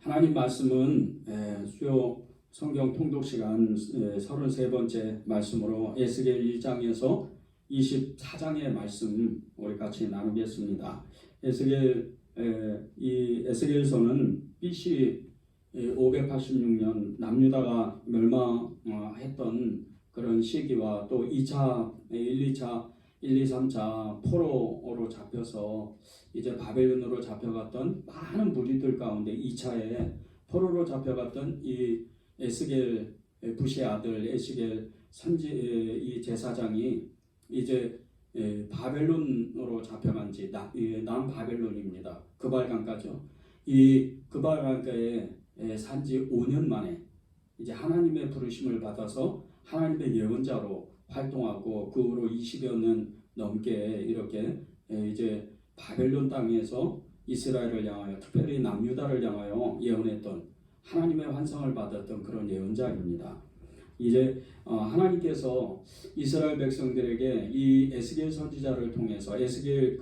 하나님 말씀은 수요 성경 통독 시간 33번째 말씀으로 에스겔 1장에서 24장의 말씀 우리 같이 나누겠습니다. 이 에스겔서는 BC 586년 남유다가 멸망했던 그런 시기와 또 2차 1, 2차 1, 2, 3차 포로로 잡혀서 이제 바벨론으로 잡혀갔던 많은 무리들 가운데 2차에 포로로 잡혀갔던 이 에스겔 부시의 아들 에스겔 이 제사장이 이제 바벨론으로 잡혀간 지 남바벨론입니다. 그발강가죠. 이 그발강가에 산지 5년 만에 이제 하나님의 부르심을 받아서 하나님의 예언자로 활동하고 그 후로 20여 년 넘게 이렇게 이제 바벨론 땅에서 이스라엘을 향하여 특별히 남유다를 향하여 예언했던 하나님의 환상을 받았던 그런 예언자입니다. 이제 하나님께서 이스라엘 백성들에게 이 에스겔 선지자를 통해서 에스겔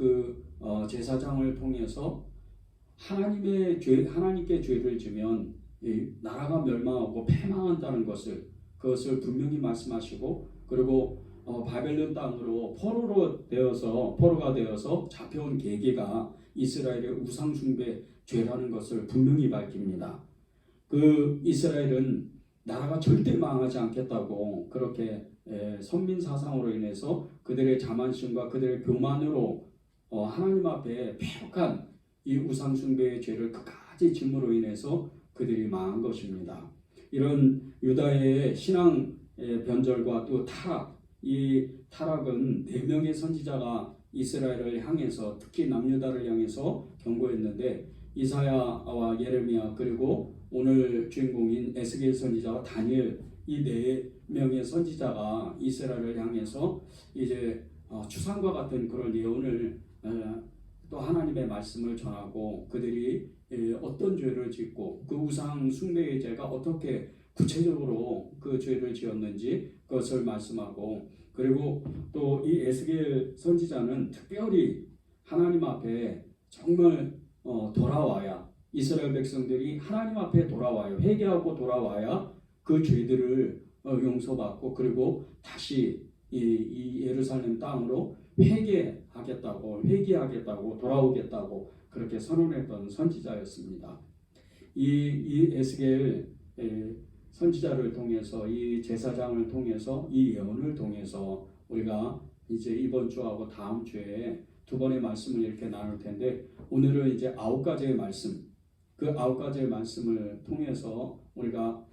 제사장을 통해서 하나님께 죄를 지면 나라가 멸망하고 패망한다는 그것을 분명히 말씀하시고, 그리고 바벨론 땅으로 포로가 되어서 잡혀온 계기가 이스라엘의 우상 숭배 죄라는 것을 분명히 밝힙니다. 그 이스라엘은 나라가 절대 망하지 않겠다고 그렇게 선민 사상으로 인해서 그들의 자만심과 그들의 교만으로 하나님 앞에 폐역한 이 우상 숭배의 죄를 끝까지 짐으로 인해서 그들이 망한 것입니다. 이런 유다의 신앙 변절과 또 타락, 이 타락은 4명의 선지자가 이스라엘을 향해서 특히 남유다를 향해서 경고했는데, 이사야와 예레미야 그리고 오늘 주인공인 에스겔 선지자와 다니엘, 이 4명의 선지자가 이스라엘을 향해서 이제 추상과 같은 그런 예언을 또 하나님의 말씀을 전하고, 그들이 어떤 죄를 짓고 그 우상 숭배의 죄가 어떻게 구체적으로 그 죄를 지었는지 그것을 말씀하고, 그리고 또 이 에스겔 선지자는 특별히 하나님 앞에 정말 돌아와야, 이스라엘 백성들이 하나님 앞에 돌아와요. 회개하고 돌아와야 그 죄들을 용서받고, 그리고 다시 이 예루살렘 땅으로 회개하겠다고 돌아오겠다고 그렇게 선언했던 선지자였습니다. 이 에스겔 선지자를 통해서, 이 제사장을 통해서, 이 예언을 통해서 우리가 이제 이번 주하고 다음 주에 2번의 말씀을 이렇게 나눌 텐데, 오늘은 이제 9가지의 말씀, 그 9가지의 말씀을 통해서 우리가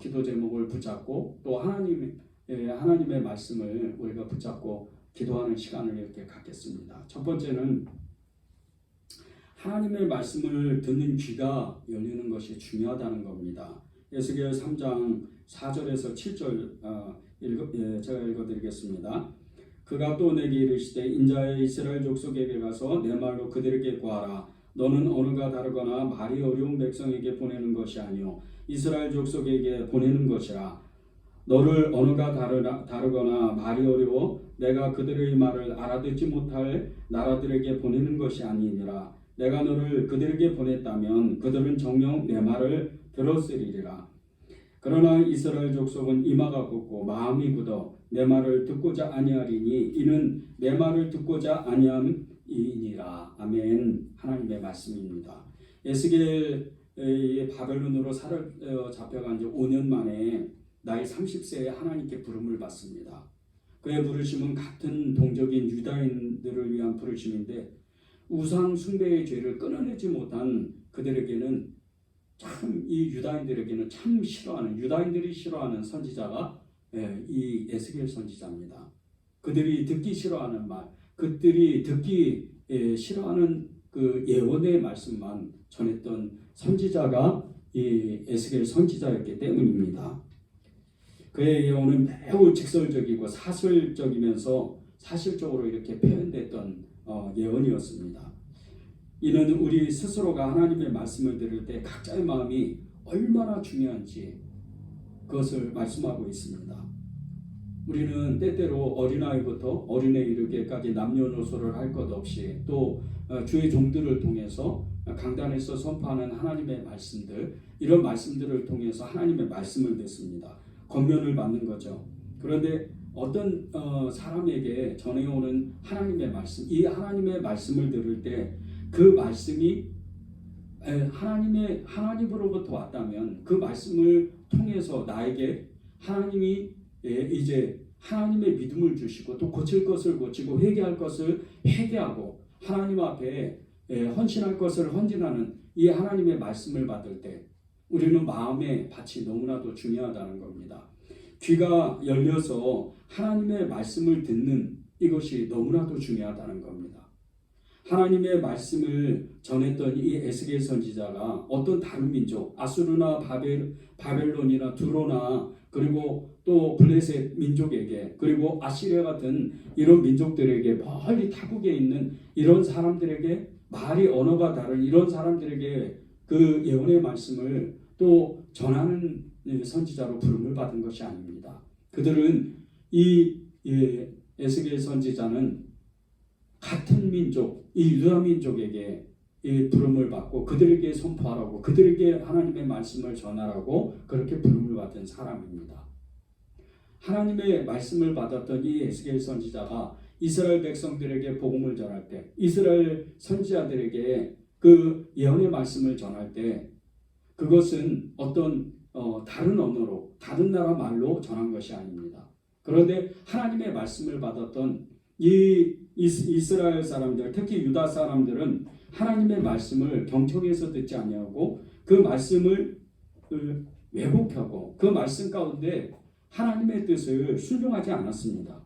기도 제목을 붙잡고 또 하나님의 말씀을 우리가 붙잡고 기도하는 시간을 이렇게 갖겠습니다. 첫 번째는 하나님의 말씀을 듣는 귀가 열리는 것이 중요하다는 겁니다. 에스겔 3장 4절에서 7절 제가 읽어드리겠습니다. 그가 또 내게 이르시되 인자의 이스라엘 족속에게 가서 내 말로 그들에게 구하라. 너는 언어가 다르거나 말이 어려운 백성에게 보내는 것이 아니요 이스라엘 족속에게 보내는 것이라. 너를 언어가 다르거나 말이 어려워 내가 그들의 말을 알아듣지 못할 나라들에게 보내는 것이 아니니라. 내가 너를 그들에게 보냈다면 그들은 정녕 내 말을 들었으리라. 그러나 이스라엘 족속은 이마가 굳고 마음이 굳어 내 말을 듣고자 아니하리니 이는 내 말을 듣고자 아니함이니라. 아멘. 하나님의 말씀입니다. 에스겔이 바벨론으로 사로잡혀간 지 5년 만에 나이 30세에 하나님께 부름을 받습니다. 그의 부르심은 같은 동족인 유다인들을 위한 부르심인데, 우상 숭배의 죄를 끊어내지 못한 그들에게는 이 유다인들에게는 참 유다인들이 싫어하는 선지자가 이 에스겔 선지자입니다. 그들이 듣기 싫어하는 말, 그들이 듣기 싫어하는 그 예언의 말씀만 전했던 선지자가 이 에스겔 선지자였기 때문입니다. 그의 예언은 매우 직설적이고 사설적이면서 사실적으로 이렇게 표현됐던 예언이었습니다. 이는 우리 스스로가 하나님의 말씀을 들을 때 각자의 마음이 얼마나 중요한지 그것을 말씀하고 있습니다. 우리는 때때로 어린아이부터 어린애 이르기까지 남녀노소를 할 것 없이 또 주의 종들을 통해서 강단에서 선포하는 하나님의 말씀들, 이런 말씀들을 통해서 하나님의 말씀을 듣습니다. 권면을 받는 거죠. 그런데 어떤 사람에게 전해오는 하나님의 말씀, 이 하나님의 말씀을 들을 때 그 말씀이 하나님으로부터 왔다면 그 말씀을 통해서 나에게 하나님이 이제 하나님의 믿음을 주시고 또 고칠 것을 고치고 회개할 것을 회개하고 하나님 앞에 헌신할 것을 헌신하는 이 하나님의 말씀을 받을 때 우리는 마음의 밭이 너무나도 중요하다는 겁니다. 귀가 열려서 하나님의 말씀을 듣는 이것이 너무나도 중요하다는 겁니다. 하나님의 말씀을 전했던 이 에스겔 선지자가 어떤 다른 민족, 아수르나 바벨론이나 두로나 그리고 또 블레셋 민족에게 그리고 아시리아 같은 이런 민족들에게 멀리 타국에 있는 이런 사람들에게 말이 언어가 다른 이런 사람들에게 그 예언의 말씀을 또 전하는 선지자로 부름을 받은 것이 아닙니다. 그들은 이 에스겔 선지자는 같은 민족, 이 유다 민족에게 이 부름을 받고 그들에게 선포하라고 그들에게 하나님의 말씀을 전하라고 그렇게 부름을 받은 사람입니다. 하나님의 말씀을 받았던 이 에스겔 선지자가 이스라엘 백성들에게 복음을 전할 때 이스라엘 선지자들에게 그 예언의 말씀을 전할 때 그것은 어떤 다른 언어로 다른 나라 말로 전한 것이 아닙니다. 그런데 하나님의 말씀을 받았던 이 이스라엘 사람들, 특히 유다 사람들은 하나님의 말씀을 경청해서 듣지 아니하고 그 말씀을 왜곡하고 그 말씀 가운데 하나님의 뜻을 순종하지 않았습니다.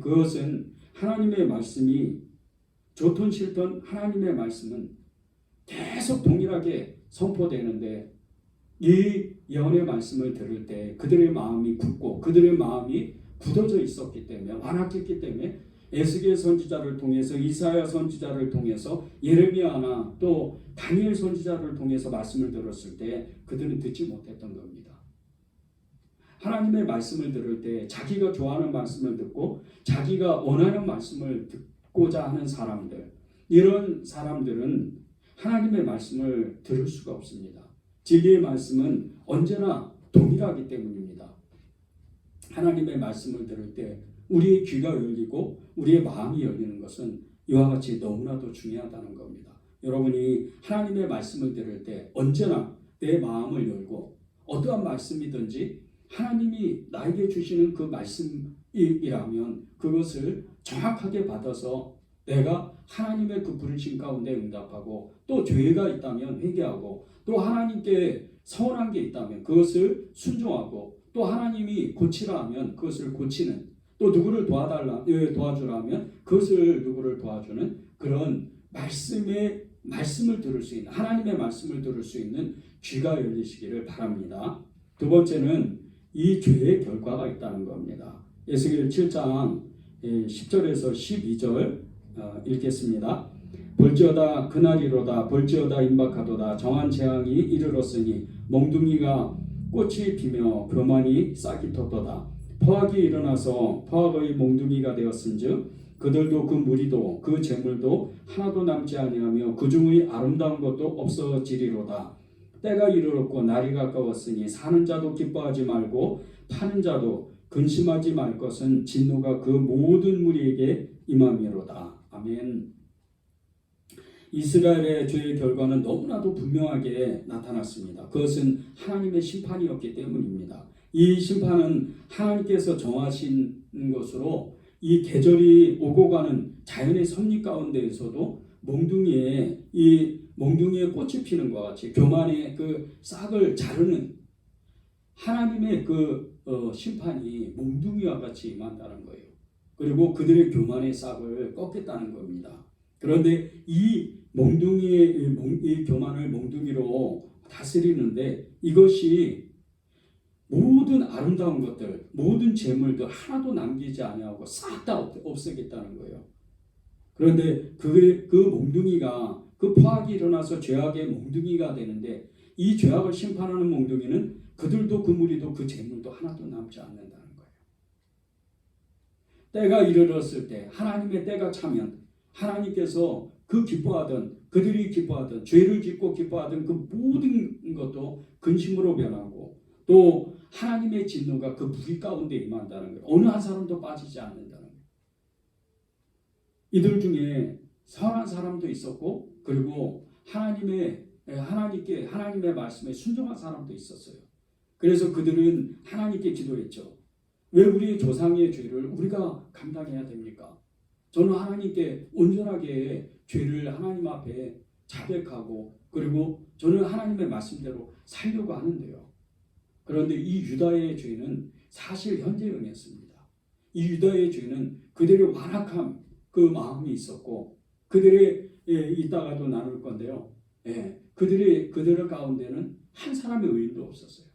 그것은 하나님의 말씀이 좋든 싫든 하나님의 말씀은 계속 동일하게 선포되는데 이 예언의 말씀을 들을 때 그들의 마음이 굳고 그들의 마음이 굳어져 있었기 때문에 완악했기 때문에 에스겔 선지자를 통해서 이사야 선지자를 통해서 예레미야나 또 다니엘 선지자를 통해서 말씀을 들었을 때 그들은 듣지 못했던 겁니다. 하나님의 말씀을 들을 때 자기가 좋아하는 말씀을 듣고 자기가 원하는 말씀을 듣고자 하는 사람들, 이런 사람들은 하나님의 말씀을 들을 수가 없습니다. 진리의 말씀은 언제나 동일하기 때문입니다. 하나님의 말씀을 들을 때 우리의 귀가 열리고 우리의 마음이 열리는 것은 이와 같이 너무나도 중요하다는 겁니다. 여러분이 하나님의 말씀을 들을 때 언제나 내 마음을 열고 어떠한 말씀이든지 하나님이 나에게 주시는 그 말씀이라면 그것을 정확하게 받아서 내가 하나님의 그 부르심 가운데 응답하고 또 죄가 있다면 회개하고 또 하나님께 서운한 게 있다면 그것을 순종하고 또 하나님이 고치라 하면 그것을 고치는 또 누구를 도와주라 하면 그것을 누구를 도와주는 그런 말씀을 들을 수 있는 하나님의 말씀을 들을 수 있는 귀가 열리시기를 바랍니다. 두 번째는 이 죄의 결과가 있다는 겁니다. 에스겔 7장 10절에서 12절 읽겠습니다. 볼지어다 그날이로다 볼지어다 임박하도다 정한 재앙이 이르렀으니 몽둥이가 꽃이 피며 교만이 싹이 텄도다. 포악이 일어나서 포악의 몽둥이가 되었은즉 그들도 그 무리도 그 재물도 하나도 남지 아니하며 그 중의 아름다운 것도 없어지리로다. 때가 이르렀고 날이 가까웠으니 사는 자도 기뻐하지 말고 파는 자도 근심하지 말 것은 진노가 그 모든 무리에게 임함이로다. 아멘. 이스라엘의 죄의 결과는 너무나도 분명하게 나타났습니다. 그것은 하나님의 심판이었기 때문입니다. 이 심판은 하나님께서 정하신 것으로 이 계절이 오고 가는 자연의 섭리 가운데에서도 몽둥이에 꽃이 피는 것과 같이 교만의 그 싹을 자르는 하나님의 그 심판이 몽둥이와 같이 임한다는 거예요. 그리고 그들의 교만의 싹을 꺾겠다는 겁니다. 그런데 이 교만을 몽둥이로 다스리는데 이것이 모든 아름다운 것들, 모든 재물들 하나도 남기지 아니하고 싹 다 없애겠다는 거예요. 그런데 그 몽둥이가 그 포악이 일어나서 죄악의 몽둥이가 되는데 이 죄악을 심판하는 몽둥이는 그들도 그 무리도 그 재물도 하나도 남지 않는다는 거예요. 때가 이르렀을 때 하나님의 때가 차면 하나님께서 그 기뻐하던 그들이 기뻐하던 죄를 짓고 기뻐하던 그 모든 것도 근심으로 변하고 또 하나님의 진노가 그 무리 가운데 임한다는 거예요. 어느 한 사람도 빠지지 않는다는 거예요. 이들 중에 선한 사람도 있었고 그리고 하나님의 말씀에 순종한 사람도 있었어요. 그래서 그들은 하나님께 기도했죠. 왜 우리의 조상의 죄를 우리가 감당해야 됩니까? 저는 하나님께 온전하게 죄를 하나님 앞에 자백하고 그리고 저는 하나님의 말씀대로 살려고 하는데요. 그런데 이 유다의 죄는 사실 현재형이었습니다. 이 유다의 죄는 그들의 완악한 그 마음이 있었고 그들의 이따가도 나눌 건데요. 그들 가운데는 한 사람의 의인도 없었어요.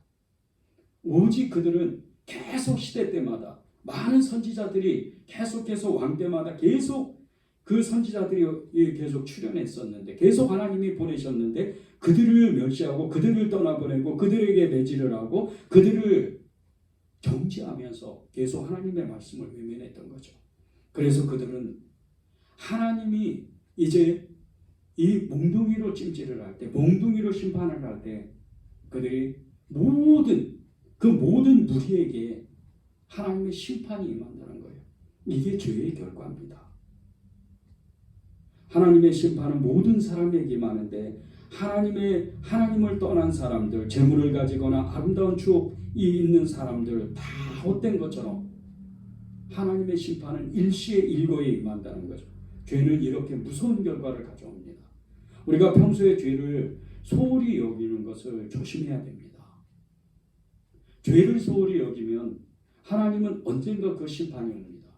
오직 그들은 계속 시대 때마다 많은 선지자들이 계속해서 왕 때마다 계속 그 선지자들이 계속 출연했었는데 계속 하나님이 보내셨는데 그들을 멸시하고 그들을 떠나보내고 그들에게 매질을 하고 그들을 정죄하면서 계속 하나님의 말씀을 외면했던 거죠. 그래서 그들은 하나님이 이제 이 몽둥이로 찜질을 할 때 몽둥이로 심판을 할 때 그들이 모든 무리에게 하나님의 심판이 임한다는 거예요. 이게 죄의 결과입니다. 하나님의 심판은 모든 사람에게 임하는데 하나님을 떠난 사람들, 재물을 가지거나 아름다운 추억이 있는 사람들 다 헛된 것처럼 하나님의 심판은 일시에 일거에 임한다는 거죠. 죄는 이렇게 무서운 결과를 가져옵니다. 우리가 평소에 죄를 소홀히 여기는 것을 조심해야 됩니다. 죄를 소홀히 여기면 하나님은 언젠가 그 심판이 옵니다.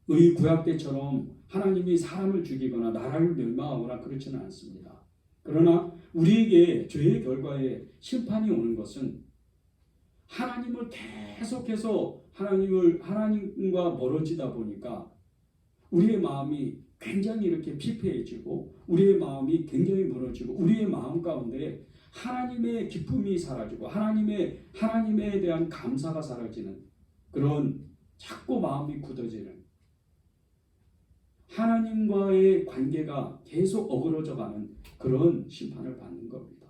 의 구약 때처럼 하나님이 사람을 죽이거나 나라를 멸망하거나 그렇지는 않습니다. 그러나 우리에게 죄의 결과에 심판이 오는 것은 하나님을 계속해서 하나님과 멀어지다 보니까 우리의 마음이 굉장히 이렇게 피폐해지고 우리의 마음이 굉장히 무너지고 우리의 마음 가운데 하나님의 기쁨이 사라지고 하나님에 대한 감사가 사라지는 그런 자꾸 마음이 굳어지는 하나님과의 관계가 계속 어그러져가는 그런 심판을 받는 겁니다.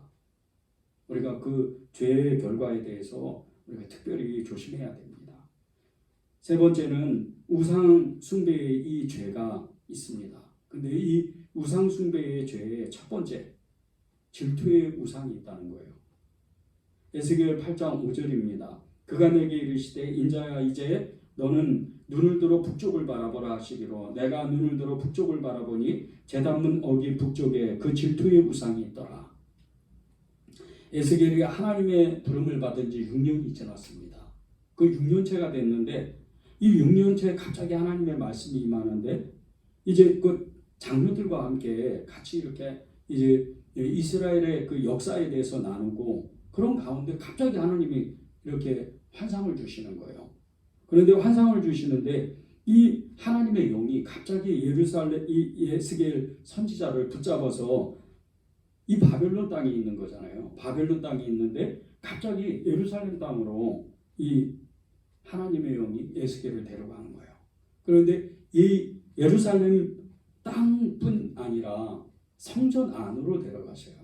우리가 그 죄의 결과에 대해서 우리가 특별히 조심해야 됩니다. 세 번째는 우상 숭배의 이 죄가 있습니다. 근데 이 우상 숭배의 죄의 첫 번째 질투의 우상이 있다는 거예요. 에스겔 8장 5절입니다. 그가 내게 이르시되 인자야 이제 너는 눈을 들어 북쪽을 바라보라 하시기로 내가 눈을 들어 북쪽을 바라보니 제단문 어기 북쪽에 그 질투의 우상이 있더라. 에스겔이 하나님의 부름을 받은 지 6년이 지났습니다. 그 6년째가 됐는데 이 6년째에 갑자기 하나님의 말씀이 임하는데 이제 그 장로들과 함께 같이 이렇게 이제 이스라엘의 그 역사에 대해서 나누고 그런 가운데 갑자기 하나님이 이렇게 환상을 주시는 거예요. 그런데 환상을 주시는데 이 하나님의 영이 갑자기 예루살렘 이 에스겔 선지자를 붙잡아서 이 바벨론 땅에 있는 거잖아요. 바벨론 땅에 있는데 갑자기 예루살렘 땅으로 이 하나님의 영이 에스겔을 데려가는 거예요. 그런데 이 예루살렘 땅뿐 아니라 성전 안으로 데려가셔요.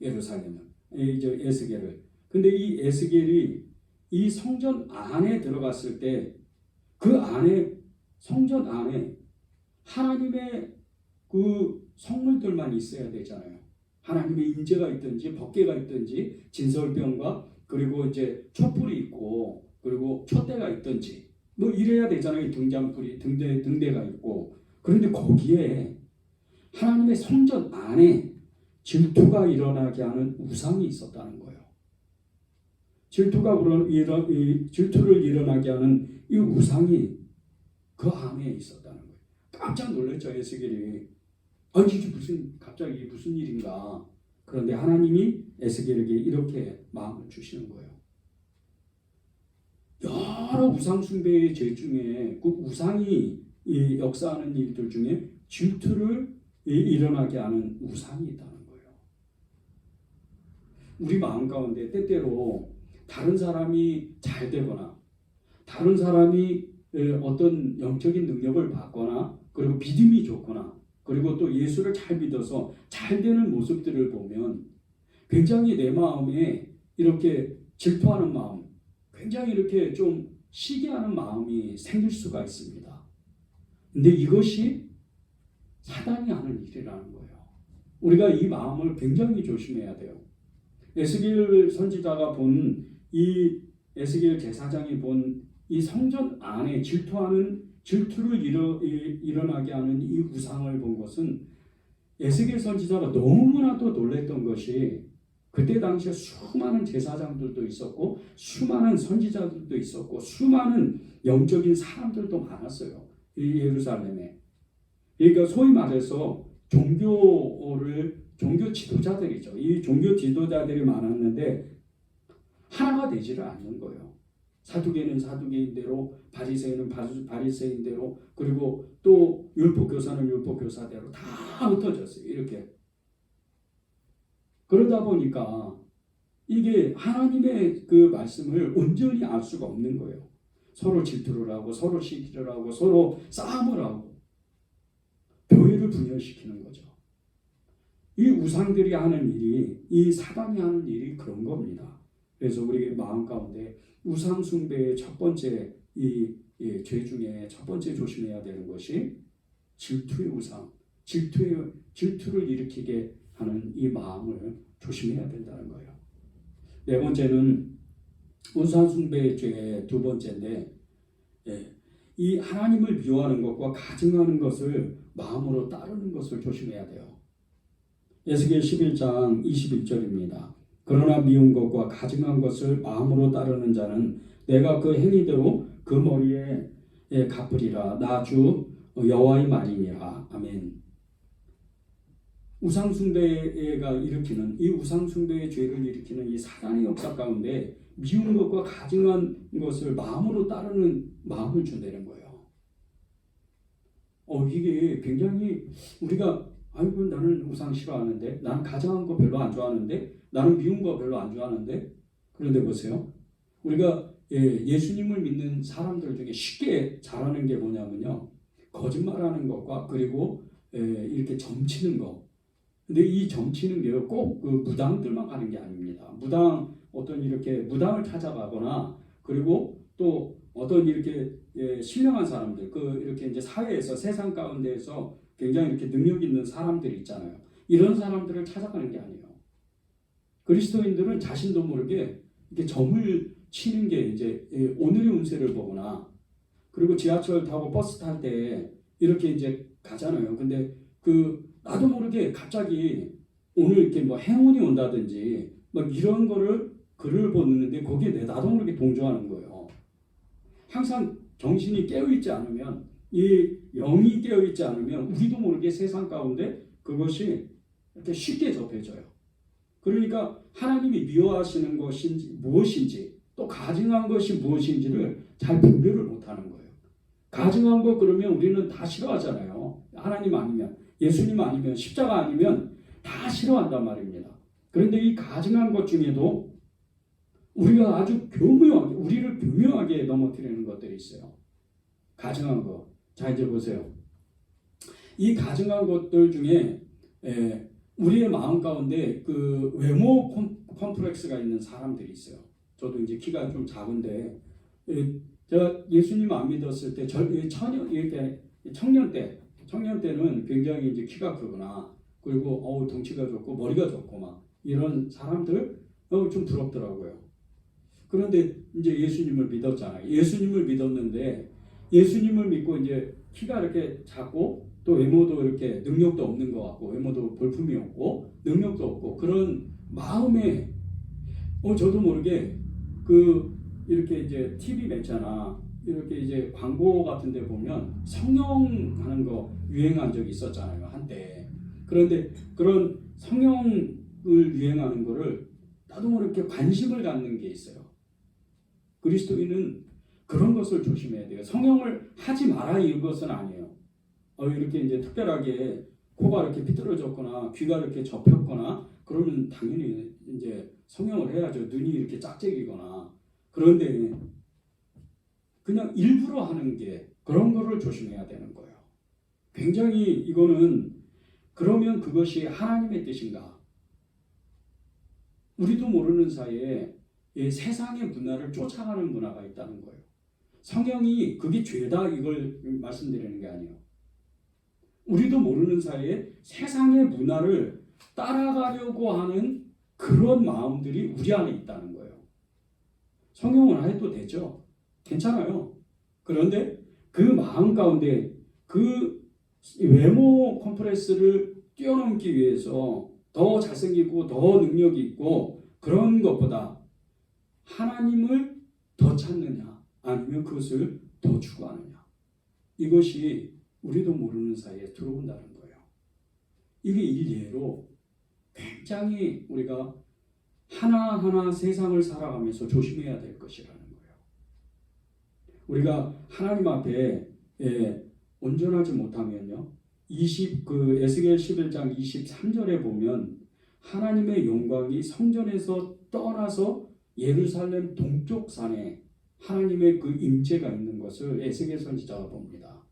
예루살렘은 이제 에스겔을. 근데 이 에스겔이 이 성전 안에 들어갔을 때 그 안에 성전 안에 하나님의 그 성물들만 있어야 되잖아요. 하나님의 임재가 있든지 법궤가 있든지 진설병과 그리고 이제 촛불이 있고 그리고 촛대가 있든지 뭐 이래야 되잖아요. 등잔불이 등대가 있고. 그런데 거기에 하나님의 성전 안에 질투가 일어나게 하는 우상이 있었다는 거예요. 질투를 일어나게 하는 이 우상이 그 안에 있었다는 거예요. 깜짝 놀랐죠, 에스겔이. 아니 이게 갑자기 무슨 일인가. 그런데 하나님이 에스겔에게 이렇게 마음을 주시는 거예요. 여러 우상 숭배의 죄 중에 그 우상이 역사하는 일들 중에 질투를 일어나게 하는 우상이 있다는 거예요. 우리 마음 가운데 때때로 다른 사람이 잘 되거나 다른 사람이 어떤 영적인 능력을 받거나 그리고 믿음이 좋거나 그리고 또 예수를 잘 믿어서 잘 되는 모습들을 보면 굉장히 내 마음에 이렇게 질투하는 마음, 굉장히 이렇게 좀 시기하는 마음이 생길 수가 있습니다. 근데 이것이 사단이 하는 일이라는 거예요. 우리가 이 마음을 굉장히 조심해야 돼요. 에스겔 선지자가 본 이 에스겔 제사장이 본 이 성전 안에 질투를 일어나게 하는 이 우상을 본 것은 에스겔 선지자가 너무나도 놀랬던 것이 그때 당시에 수많은 제사장들도 있었고 수많은 선지자들도 있었고 수많은 영적인 사람들도 많았어요. 이 예루살렘에. 그러니까 소위 말해서 종교 지도자들이죠. 이 종교 지도자들이 많았는데 하나가 되지를 않는 거예요. 사두개는 사두개인대로, 바리새인은 바리새인대로, 그리고 또 율법교사는 율법교사대로 다 흩어졌어요. 이렇게. 그러다 보니까 이게 하나님의 그 말씀을 온전히 알 수가 없는 거예요. 서로 질투를 하고 서로 시기를 하고 서로 싸움을 하고 교회를 분열시키는 거죠. 이 우상들이 하는 일이, 이 사단이 하는 일이 그런 겁니다. 그래서 우리의 마음 가운데 우상 숭배의 첫 번째 죄 중에 첫 번째 조심해야 되는 것이 질투의 우상, 질투를 일으키게 하는 이 마음을 조심해야 된다는 거예요. 네 번째는 우상 숭배의 죄 두 번째인데, 이 하나님을 미워하는 것과 가증하는 것을 마음으로 따르는 것을 조심해야 돼요. 에스겔 11장 21절입니다. 그러나 미운 것과 가증한 것을 마음으로 따르는 자는 내가 그 행위대로 그 머리에 갚으리라. 나 주 여호와의 말이니라. 아멘. 우상숭배가 일으키는 이 우상숭배의 죄를 일으키는 이 사단의 역사 가운데 미운 것과 가증한 것을 마음으로 따르는 마음을 준다는 거예요. 이게 굉장히 우리가 아이고 나는 우상 싫어하는데, 나는 가증한 거 별로 안 좋아하는데, 나는 미운 거 별로 안 좋아하는데. 그런데 보세요. 우리가 예수님을 믿는 사람들 중에 쉽게 잘하는 게 뭐냐면요, 거짓말하는 것과 그리고 이렇게 점치는 거. 근데 이 점치는 게 꼭 그 무당들만 가는 게 아닙니다. 무당을 찾아가거나 그리고 또 어떤 이렇게 신령한 사람들, 이렇게 이제 사회에서 세상 가운데에서 굉장히 이렇게 능력 있는 사람들이 있잖아요. 이런 사람들을 찾아가는 게 아니에요. 그리스도인들은 자신도 모르게 이렇게 점을 치는 게 이제 오늘의 운세를 보거나 그리고 지하철 타고 버스 탈 때 이렇게 이제 가잖아요. 근데 나도 모르게 갑자기 오늘 이렇게 뭐 행운이 온다든지 막 이런 글을 보는데 거기에 나도 모르게 동조하는 거예요. 항상 정신이 깨어있지 않으면, 이 영이 깨어있지 않으면 우리도 모르게 세상 가운데 그것이 이렇게 쉽게 접해져요. 그러니까 하나님이 미워하시는 것이 무엇인지 또 가증한 것이 무엇인지를 잘 분별을 못하는 거예요. 가증한 거 그러면 우리는 다 싫어하잖아요. 하나님 아니면, 예수님 아니면, 십자가 아니면 다 싫어한단 말입니다. 그런데 이 가증한 것 중에도 우리가 아주 우리를 교묘하게 넘어뜨리는 것들이 있어요. 가증한 것. 자, 이제 보세요. 이 가증한 것들 중에 우리의 마음 가운데 그 외모 컴플렉스가 있는 사람들이 있어요. 저도 이제 키가 좀 작은데, 제가 예수님 안 믿었을 때 청년 때는 굉장히 이제 키가 크거나 그리고 덩치가 좋고 머리가 좋고 막 이런 사람들 좀 부럽더라고요. 그런데 이제 예수님을 믿었잖아요. 예수님을 믿었는데 예수님을 믿고 이제 키가 이렇게 작고 또 외모도 이렇게 능력도 없는 것 같고, 외모도 볼품이 없고 능력도 없고 그런 마음에 저도 모르게 이렇게 이제 TV 매체나 이렇게 이제 광고 같은 데 보면 성형하는 거 유행한 적이 있었잖아요, 한때. 그런데 그런 성형을 유행하는 거를 나도 모르게 관심을 갖는 게 있어요. 그리스도인은 그런 것을 조심해야 돼요. 성형을 하지 마라 이것은 아니에요. 이렇게 이제 특별하게 코가 이렇게 삐뚤어졌거나 귀가 이렇게 접혔거나 그러면 당연히 이제 성형을 해야죠. 눈이 이렇게 짝짝이거나. 그런데 그냥 일부러 하는 게 그런 거를 조심해야 되는 거예요. 굉장히 이거는 그러면 그것이 하나님의 뜻인가? 우리도 모르는 사이에 이 세상의 문화를 쫓아가는 문화가 있다는 거예요. 성경이 그게 죄다 이걸 말씀드리는 게 아니에요. 우리도 모르는 사이에 세상의 문화를 따라가려고 하는 그런 마음들이 우리 안에 있다는 거예요. 성경은 해도 되죠. 괜찮아요. 그런데 그 마음 가운데 그 외모 컴플렉스를 뛰어넘기 위해서 더 잘생기고 더 능력이 있고 그런 것보다 하나님을 더 찾느냐 아니면 그것을 더 추구하느냐, 이것이 우리도 모르는 사이에 들어온다는 거예요. 이게 일례로 굉장히 우리가 하나하나 세상을 살아가면서 조심해야 될 것이라는 거예요. 우리가 하나님 앞에 온전하지 못하면요, 에스겔 11장 23절에 보면 하나님의 영광이 성전에서 떠나서 예루살렘 동쪽 산에 하나님의 그 임재가 있는 것을 에스겔 선지자가 봅니다.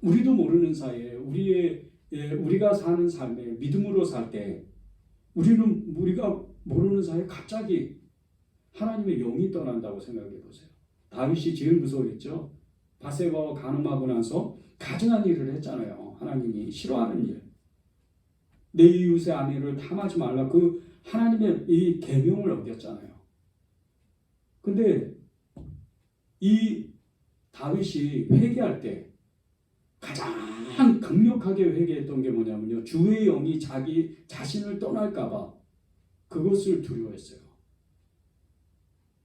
우리도 모르는 사이에 우리가 사는 삶에 믿음으로 살 때 우리가 모르는 사이에 갑자기 하나님의 영이 떠난다고 생각해 보세요. 다윗이 제일 무서워했죠. 바세바와 간음하고 나서 가증한 일을 했잖아요. 하나님이 싫어하는 일. 내 이웃의 아내를 탐하지 말라. 그 하나님의 이 계명을 어겼잖아요. 근데 이 다윗이 회개할 때 가장 강력하게 회개했던 게 뭐냐면요, 주의 영이 자기 자신을 떠날까봐 그것을 두려워했어요.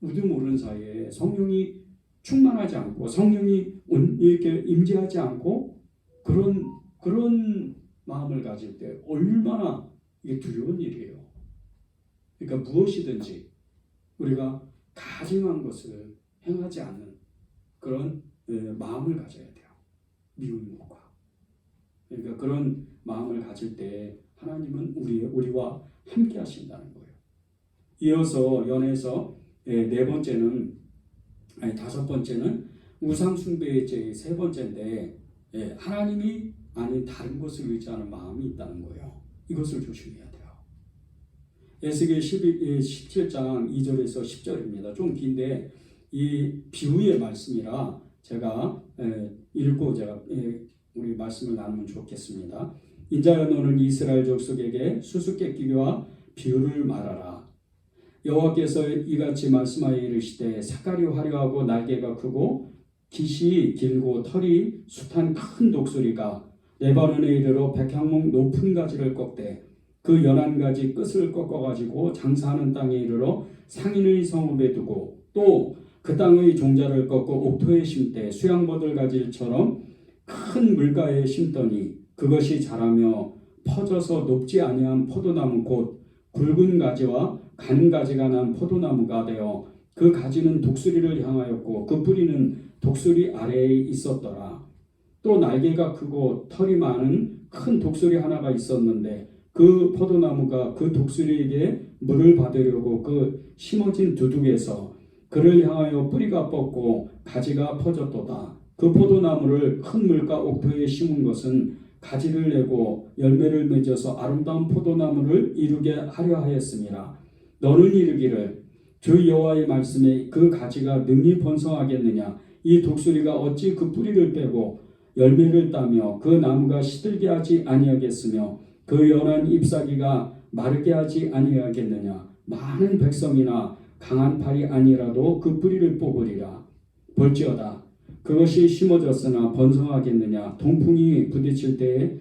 우리도 모르는 사이에 성령이 충만하지 않고 성령이 이렇게 임재하지 않고 그런 마음을 가질 때 얼마나 이게 두려운 일이에요. 그러니까 무엇이든지 우리가 가증한 것을 행하지 않는 그런 마음을 가져야 돼요. 미움과. 그러니까 그런 마음을 가질 때 하나님은 우리와 함께 하신다는 거예요. 이어서 연에서 다섯 번째는 우상 숭배의 죄의 세 번째인데, 하나님이 아닌 다른 것을 의지하는 마음이 있다는 거예요. 이것을 조심해야 돼요. 에스겔 17장 2절에서 10절입니다. 좀 긴데 이 비유의 말씀이라 제가 읽고 우리 말씀을 나누면 좋겠습니다. 인자여 너는 이스라엘 족속에게 수수께끼와 비유를 말하라. 여호와께서 이같이 말씀하여 이르시되 색깔이 화려하고 날개가 크고 깃이 길고 털이 숱한 큰 독수리가 레바논에 이르러 백향목 높은 가지를 꺾되 그 연한 가지 끝을 꺾어가지고 장사하는 땅에 이르러 상인의 성읍에 두고 또 그 땅의 종자를 꺾어 옥토에 심되 수양버들 가지처럼 큰 물가에 심더니 그것이 자라며 퍼져서 높지 아니한 포도나무 곧 굵은 가지와 간 가지가 난 포도나무가 되어 그 가지는 독수리를 향하였고 그 뿌리는 독수리 아래에 있었더라. 또 날개가 크고 털이 많은 큰 독수리 하나가 있었는데 그 포도나무가 그 독수리에게 물을 받으려고 그 심어진 두둑에서 그를 향하여 뿌리가 뻗고 가지가 퍼졌도다. 그 포도나무를 큰 물가 옥토에 심은 것은 가지를 내고 열매를 맺어서 아름다운 포도나무를 이루게 하려 하였습니다. 너는 이르기를 주 여호와의 말씀에 그 가지가 능히 번성하겠느냐? 이 독수리가 어찌 그 뿌리를 빼고 열매를 따며 그 나무가 시들게 하지 아니하겠으며 그 연한 잎사귀가 마르게 하지 아니하겠느냐? 많은 백성이나 강한 팔이 아니라도 그 뿌리를 뽑으리라. 볼지어다 그것이 심어졌으나 번성하겠느냐? 동풍이 부딪힐 때에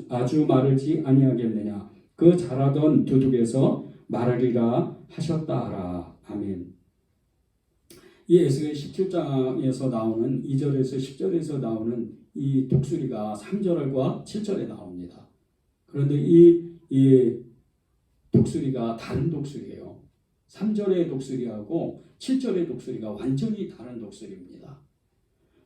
아주 마르지 아니하겠느냐? 그 자라던 두둑에서 마르리라 하셨다 하라. 아멘. 이 에스겔 17장에서 나오는 2절에서 10절에서 나오는 이 독수리가 3절과 7절에 나옵니다. 그런데 이 독수리가 다른 독수리예요. 3절의 독수리하고 7절의 독수리가 완전히 다른 독수리입니다.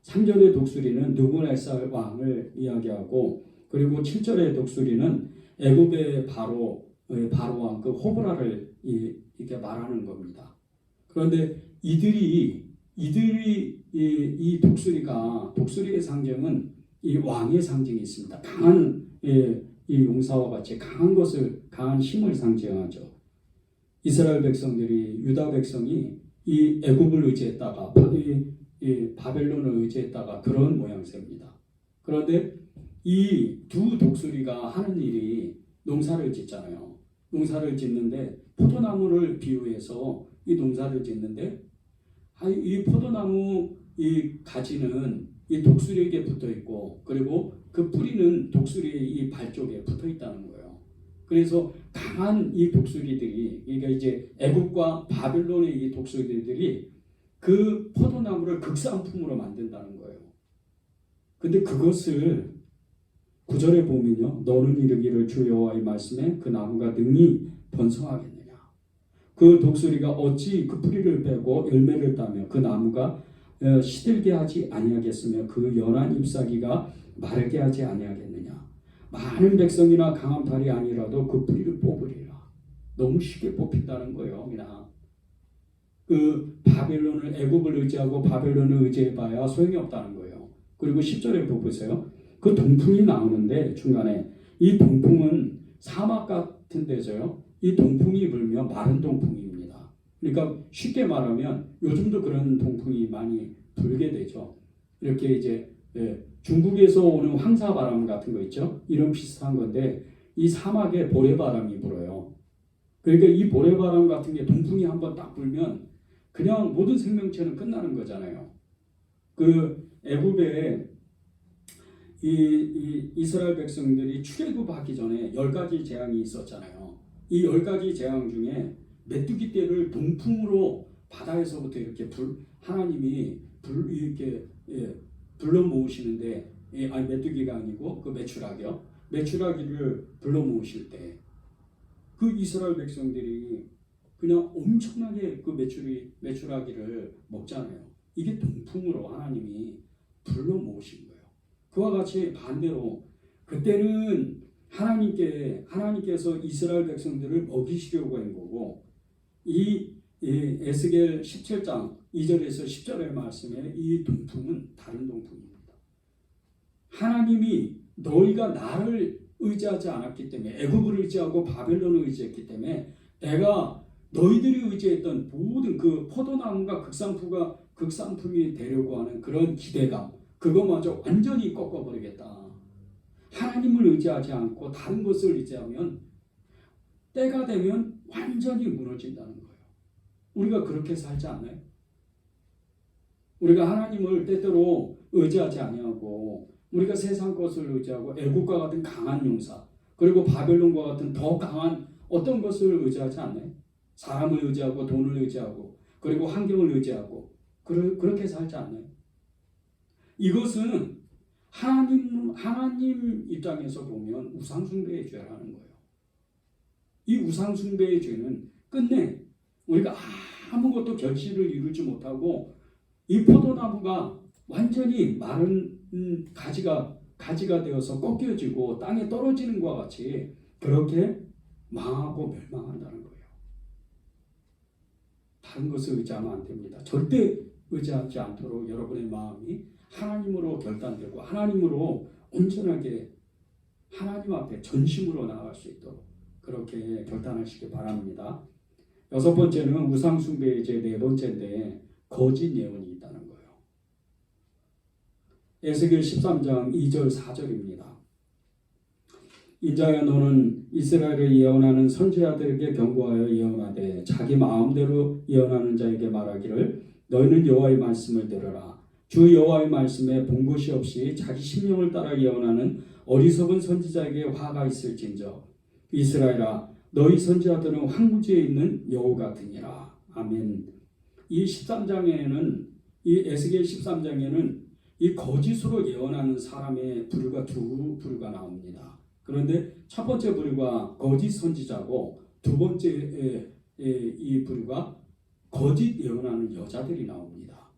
3절의 독수리는 느부갓네살 왕을 이야기하고, 그리고 7절의 독수리는 애굽의 바로왕 그 호브라를 이렇게 말하는 겁니다. 그런데 이 독수리의 상징은 이 왕의 상징이 있습니다. 강한 이 용사와 같이 강한 힘을 상징하죠. 이스라엘 백성들이 유다 백성이 이 애굽을 의지했다가 이 바벨론을 의지했다가 그런 모양새입니다. 그런데 이 두 독수리가 하는 일이 농사를 짓잖아요. 농사를 짓는데 포도나무를 비유해서 이 농사를 짓는데 이 포도나무 이 가지는 이 독수리에게 붙어 있고 그리고 그 뿌리는 독수리의 이 발 쪽에 붙어 있다는 거예요. 그래서 강한 이 독수리들이 그러니까 이제 애굽과 바벨론의 이 독수리들이 그 포도나무를 극상품으로 만든다는 거예요. 근데 그것을 9절에 보면요. 너는 이르기를 주 여호와의 말씀에 그 나무가 능히 번성하겠느냐. 그 독수리가 어찌 그 뿌리를 빼고 열매를 따며 그 나무가 시들게 하지 아니하겠으며 그 연한 잎사귀가 마르게 하지 아니하겠느냐. 많은 백성이나 강한 팔이 아니라도 그 뿌리를 뽑으리라. 너무 쉽게 뽑힌다는 거예요. 그냥 그 바벨론을 애굽을 의지하고 바벨론을 의지해봐야 소용이 없다는 거예요. 그리고 10절에 보세요. 그 동풍이 나오는데 중간에 이 동풍은 사막 같은 데서요. 이 동풍이 불면 마른 동풍입니다. 그러니까 쉽게 말하면 요즘도 그런 동풍이 많이 불게 되죠. 이렇게 이제 중국에서 오는 황사바람 같은 거 있죠. 이런 비슷한 건데 이 사막에 모래바람이 불어요. 그러니까 이 모래바람 같은 게 동풍이 한번 딱 불면 그냥 모든 생명체는 끝나는 거잖아요. 그 애굽에 이 이스라엘 백성들이 출애굽하기 전에 10가지 재앙이 있었잖아요. 이 10가지 재앙 중에 메뚜기 떼를 동풍으로 바다에서부터 이렇게 하나님이 이렇게 불러 모으시는데 아니 메뚜기가 아니고 그 메추라기요. 메추라기를 불러 모으실 때 그 이스라엘 백성들이 그냥 엄청나게 그 메추라기를 먹잖아요. 이게 동풍으로 하나님이 불러 모으신 거예요. 그와 같이 반대로 그때는 하나님께서 이스라엘 백성들을 먹이시려고 한 거고 이 에스겔 17장 2절에서 10절의 말씀에 이 동풍은 다른 동풍입니다. 하나님이 너희가 나를 의지하지 않았기 때문에 애굽을 의지하고 바벨론을 의지했기 때문에 내가 너희들이 의지했던 모든 그 포도나무가 극상품이 되려고 하는 그런 기대감 그거마저 완전히 꺾어버리겠다. 하나님을 의지하지 않고 다른 것을 의지하면 때가 되면 완전히 무너진다는 거예요. 우리가 그렇게 살지 않나요? 우리가 하나님을 때때로 의지하지 아니하고 우리가 세상 것을 의지하고 애국과 같은 강한 용사 그리고 바벨론과 같은 더 강한 어떤 것을 의지하지 않나요? 사람을 의지하고 돈을 의지하고 그리고 환경을 의지하고 그렇게 살지 않나요? 이것은 하나님 입장에서 보면 우상숭배의 죄라는 거예요. 이 우상숭배의 죄는 끝내 우리가 아무것도 결실을 이루지 못하고 이 포도나무가 완전히 마른 가지가 되어서 꺾여지고 땅에 떨어지는 것과 같이 그렇게 망하고 멸망한다는 거예요. 다른 것을 의지하면 안 됩니다. 절대 의지하지 않도록 여러분의 마음이 하나님으로 결단되고 하나님으로 온전하게 하나님 앞에 전심으로 나아갈 수 있도록 그렇게 결단하시기 바랍니다. 6번째는 우상숭배의 죄 4번째인데 거짓 예언이 있다는 거예요. 에스겔 13장 2절 4절입니다. 인자여 너는 이스라엘을 예언하는 선지자들에게 경고하여 예언하되 자기 마음대로 예언하는 자에게 말하기를 너희는 여호와의 말씀을 들으라. 주 여호와의 말씀에 본 것이 없이 자기 심령을 따라 예언하는 어리석은 선지자에게 화가 있을진저 이스라엘아 너희 선지자들은 황무지에 있는 여우 같으니라. 아멘. 이 13장에는 이 에스겔 13장에는 이 거짓으로 예언하는 사람의 부류가 두 부류가 나옵니다. 그런데 첫 번째 부류가 거짓 선지자고 두 번째 이 부류가 거짓 예언하는 여자들이 나옵니다.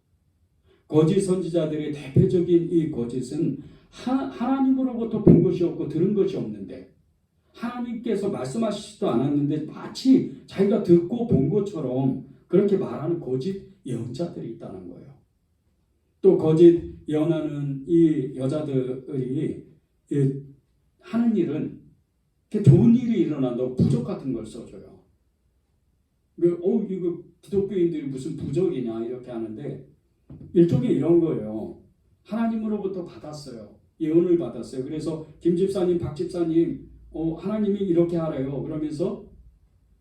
거짓 선지자들의 대표적인 이 거짓은 하나님으로부터 본 것이 없고 들은 것이 없는데 하나님께서 말씀하시지도 않았는데 마치 자기가 듣고 본 것처럼 그렇게 말하는 거짓 예언자들이 있다는 거예요. 또 거짓 예언하는 이 여자들이 하는 일은 좋은 일이 일어난다고 부적 같은 걸 써줘요. 이거 기독교인들이 무슨 부적이냐 이렇게 하는데 일종의 이런 거예요. 하나님으로부터 받았어요. 예언을 받았어요. 그래서 김 집사님, 박 집사님, 하나님이 이렇게 하래요. 그러면서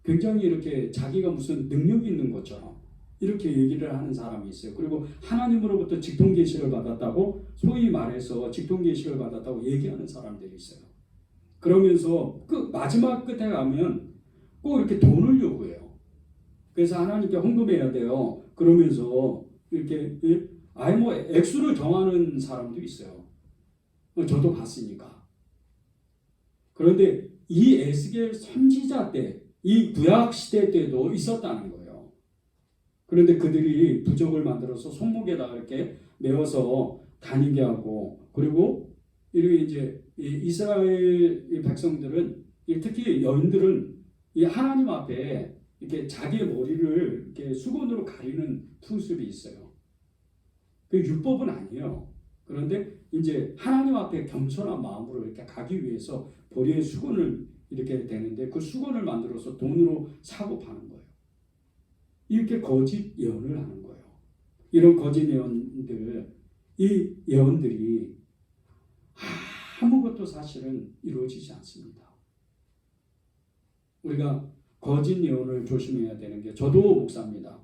굉장히 이렇게 자기가 무슨 능력이 있는 것처럼 이렇게 얘기를 하는 사람이 있어요. 그리고 하나님으로부터 직통계시를 받았다고, 소위 말해서 직통계시를 받았다고 얘기하는 사람들이 있어요. 그러면서 마지막 끝에 가면 꼭 이렇게 돈을 요구해요. 그래서 하나님께 헌금해야 돼요. 그러면서 이렇게 액수를 정하는 사람도 있어요. 저도 봤으니까. 그런데 이 에스겔 선지자 때, 이 구약 시대 때도 있었다는 거예요. 그런데 그들이 부적을 만들어서 손목에다가 이렇게 메워서 다니게 하고, 그리고 이렇게 이제 이스라엘 백성들은, 특히 여인들은 이 하나님 앞에 이렇게 자기의 머리를 이렇게 수건으로 가리는 풍습이 있어요. 그 율법은 아니에요. 그런데 이제 하나님 앞에 겸손한 마음으로 이렇게 가기 위해서 머리에 수건을 이렇게 되는데, 그 수건을 만들어서 돈으로 사고 파는 거예요. 이렇게 거짓 예언을 하는 거예요. 이런 거짓 예언들, 이 예언들이 아무것도 사실은 이루어지지 않습니다. 우리가 거짓 예언을 조심해야 되는 게, 저도 목사입니다.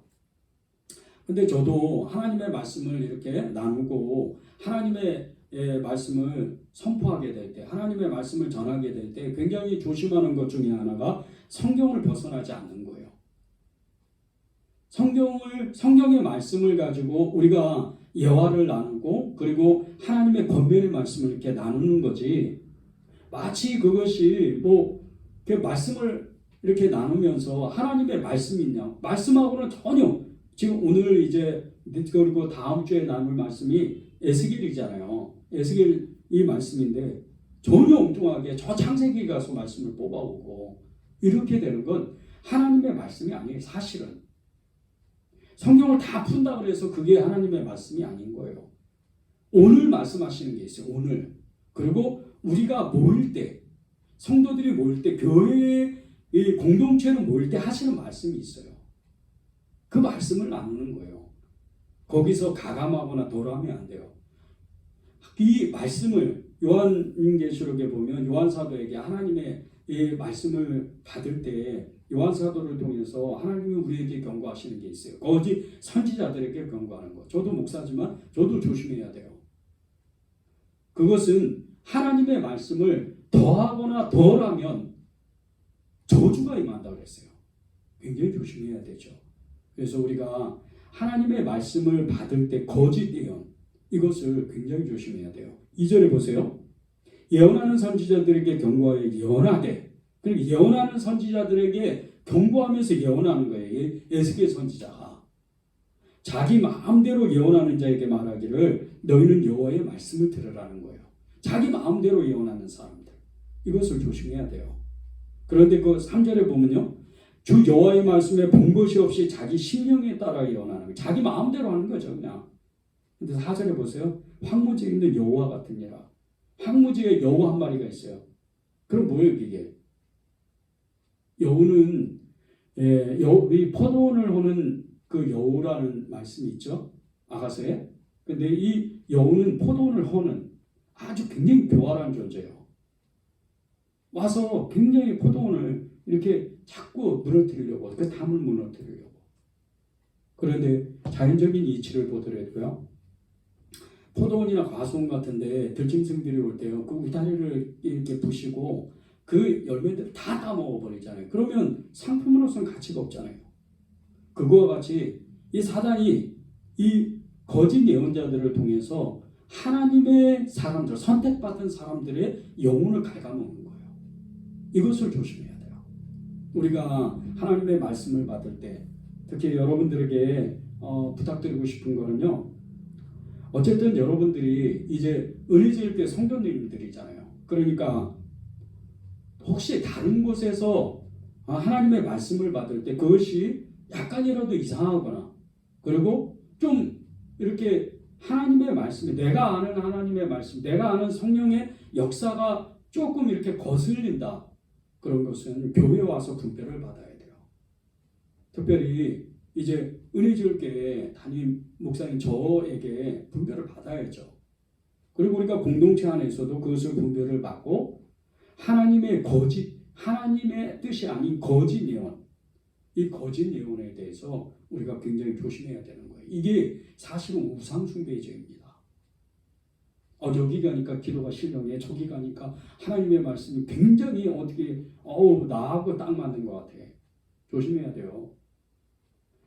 근데 저도 하나님의 말씀을 이렇게 나누고 하나님의 말씀을 선포하게 될 때, 하나님의 말씀을 전하게 될 때 굉장히 조심하는 것 중에 하나가 성경을 벗어나지 않는 거예요. 성경의 말씀을 가지고 우리가 예화를 나누고, 그리고 하나님의 권면의 말씀을 이렇게 나누는 거지, 마치 그것이 말씀을 이렇게 나누면서 하나님의 말씀이 있냐, 말씀하고는 전혀, 지금 오늘 이제 그리고 다음 주에 나눌 말씀이 에스겔이잖아요. 에스겔 이 말씀인데 전혀 엉뚱하게 저 창세기 가서 말씀을 뽑아오고 이렇게 되는 건 하나님의 말씀이 아니에요. 사실은 성경을 다 푼다고 해서 그게 하나님의 말씀이 아닌 거예요. 오늘 말씀하시는 게 있어요. 오늘. 그리고 우리가 모일 때, 성도들이 모일 때, 교회의 공동체로 모일 때 하시는 말씀이 있어요. 그 말씀을 나누는 거예요. 거기서 가감하거나 덜하면 안 돼요. 이 말씀을 요한계시록에 보면 요한사도에게 하나님의 이 말씀을 받을 때 요한사도를 통해서 하나님이 우리에게 경고하시는 게 있어요. 거짓 선지자들에게 경고하는 거. 저도 목사지만 저도 조심해야 돼요. 그것은 하나님의 말씀을 더하거나 덜하면 저주가 임한다고 그랬어요. 굉장히 조심해야 되죠. 그래서 우리가 하나님의 말씀을 받을 때 거짓 예언, 이것을 굉장히 조심해야 돼요. 2절에 보세요. 예언하는 선지자들에게 경고하여 예언하되, 그리고 예언하는 선지자들에게 경고하면서 예언하는 거예요. 에스겔 선지자가 자기 마음대로 예언하는 자에게 말하기를 너희는 여호와의 말씀을 들으라는 거예요. 자기 마음대로 예언하는 사람들, 이것을 조심해야 돼요. 그런데 그 3절에 보면요, 주 여호와의 말씀에 본 것이 없이 자기 심령에 따라 예언하는 거예요. 자기 마음대로 하는 거죠, 그냥. 근데 4절에 보세요. 황무지에 있는 여호와 같으니라. 황무지에 여우 한 마리가 있어요. 그럼 뭐예요, 이게? 여우는 이 포도원을 호는 그 여우라는 말씀이 있죠, 아가서에. 근데 이 여우는 포도원을 호는 아주 굉장히 교활한 존재예요. 와서 굉장히 포도원을 이렇게 자꾸 무너뜨리려고, 그 담을 무너뜨리려고. 그런데 자연적인 이치를 보더라도요, 포도원이나 과수원 같은데 들짐승들이 올 때요, 그 울타리를 이렇게 부시고 그 열매들을 다 따먹어버리잖아요. 그러면 상품으로서는 가치가 없잖아요. 그거와 같이 이 사단이 이 거짓 예언자들을 통해서 하나님의 사람들, 선택받은 사람들의 영혼을 갉아먹는 거예요. 이것을 조심해야 돼요. 우리가 하나님의 말씀을 받을 때, 특히 여러분들에게 부탁드리고 싶은 거는요, 어쨌든 여러분들이 이제 은혜제일교회 성도님들이잖아요. 그러니까 혹시 다른 곳에서 하나님의 말씀을 받을 때 그것이 약간이라도 이상하거나, 그리고 좀 이렇게 하나님의 말씀이, 내가 아는 하나님의 말씀, 내가 아는 성령의 역사가 조금 이렇게 거슬린다. 그런 것은 교회에 와서 분별을 받아야 돼요. 특별히 이제 은혜지울교회 담임 목사님 저에게 분별을 받아야죠. 그리고 우리가 공동체 안에서도 그것을 분별을 받고 하나님의 뜻이 아닌 거짓 예언, 이 거짓 예언에 대해서 우리가 굉장히 조심해야 되는 거예요. 이게 사실은 우상 숭배죄입니다. 여기 가니까 기도가 실령해, 저기 가니까 하나님의 말씀이 굉장히 어떻게 나하고 딱 맞는 것 같아. 조심해야 돼요.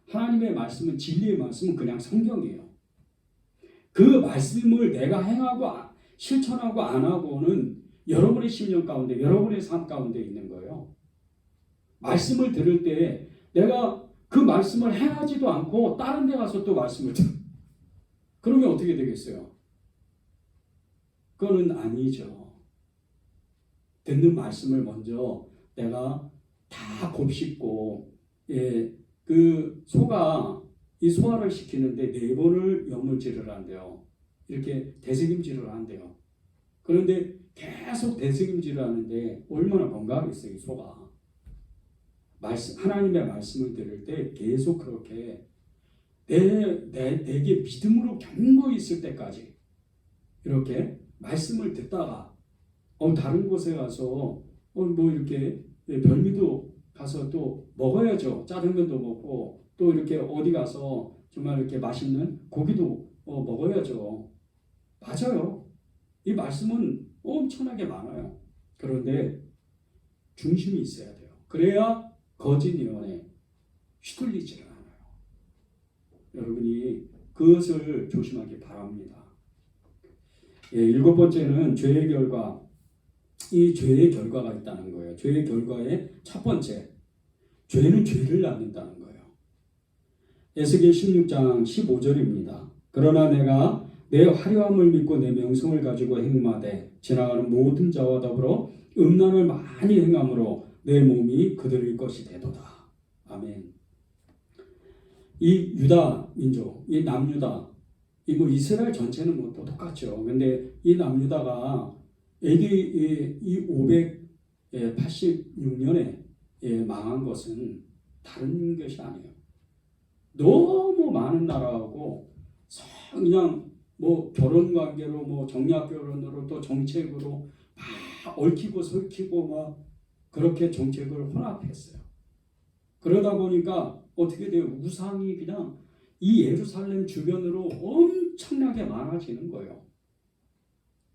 하나님의 말씀은, 진리의 말씀은 그냥 성경이에요. 그 말씀을 내가 행하고 실천하고 안 하고는 여러분의 심령 가운데, 여러분의 삶 가운데 있는 거예요. 말씀을 들을 때 내가 그 말씀을 행하지도 않고 다른 데 가서 또 말씀을 그러면 어떻게 되겠어요? 그거는 아니죠. 듣는 말씀을 먼저 내가 다 곱씹고, 그 소가 이 소화를 시키는데 4번을 여물질을 한대요. 이렇게 대승임질을 한대요. 그런데 계속 대승임질을 하는데 얼마나 건강하겠어요, 이 소가. 하나님의 말씀을 들을 때 계속 그렇게 내게 믿음으로 견고히 있을 때까지 이렇게 말씀을 듣다가 다른 곳에 가서 뭐 이렇게 별미도 가서 또 먹어야죠. 짜장면도 먹고 또 이렇게 어디 가서 정말 이렇게 맛있는 고기도 먹어야죠. 맞아요. 이 말씀은 엄청나게 많아요. 그런데 중심이 있어야 돼요. 그래야 거짓 예언에 휘둘리지를 않아요. 여러분이 그것을 조심하기 바랍니다. 7번째는 죄의 결과. 이 죄의 결과가 있다는 거예요. 죄의 결과의 첫 번째, 죄는 죄를 낳는다는 거예요. 에스겔 16장 15절입니다. 그러나 내가 내 화려함을 믿고 내 명성을 가지고 행마되 지나가는 모든 자와 더불어 음란을 많이 행함으로 내 몸이 그들의 것이 되도다. 아멘. 이 유다 민족, 이 남유다, 뭐 이스라엘 전체는 뭐 또 똑같죠. 근데 이 남유다가 AD 586년에 망한 것은 다른 것이 아니에요. 너무 많은 나라하고 그냥 뭐 결혼 관계로 뭐 정략 결혼으로 또 정책으로 막 얽히고 설키고 막 그렇게 정책을 혼합했어요. 그러다 보니까 어떻게 돼요? 우상이 그냥 이 예루살렘 주변으로 엄청나게 많아지는 거예요.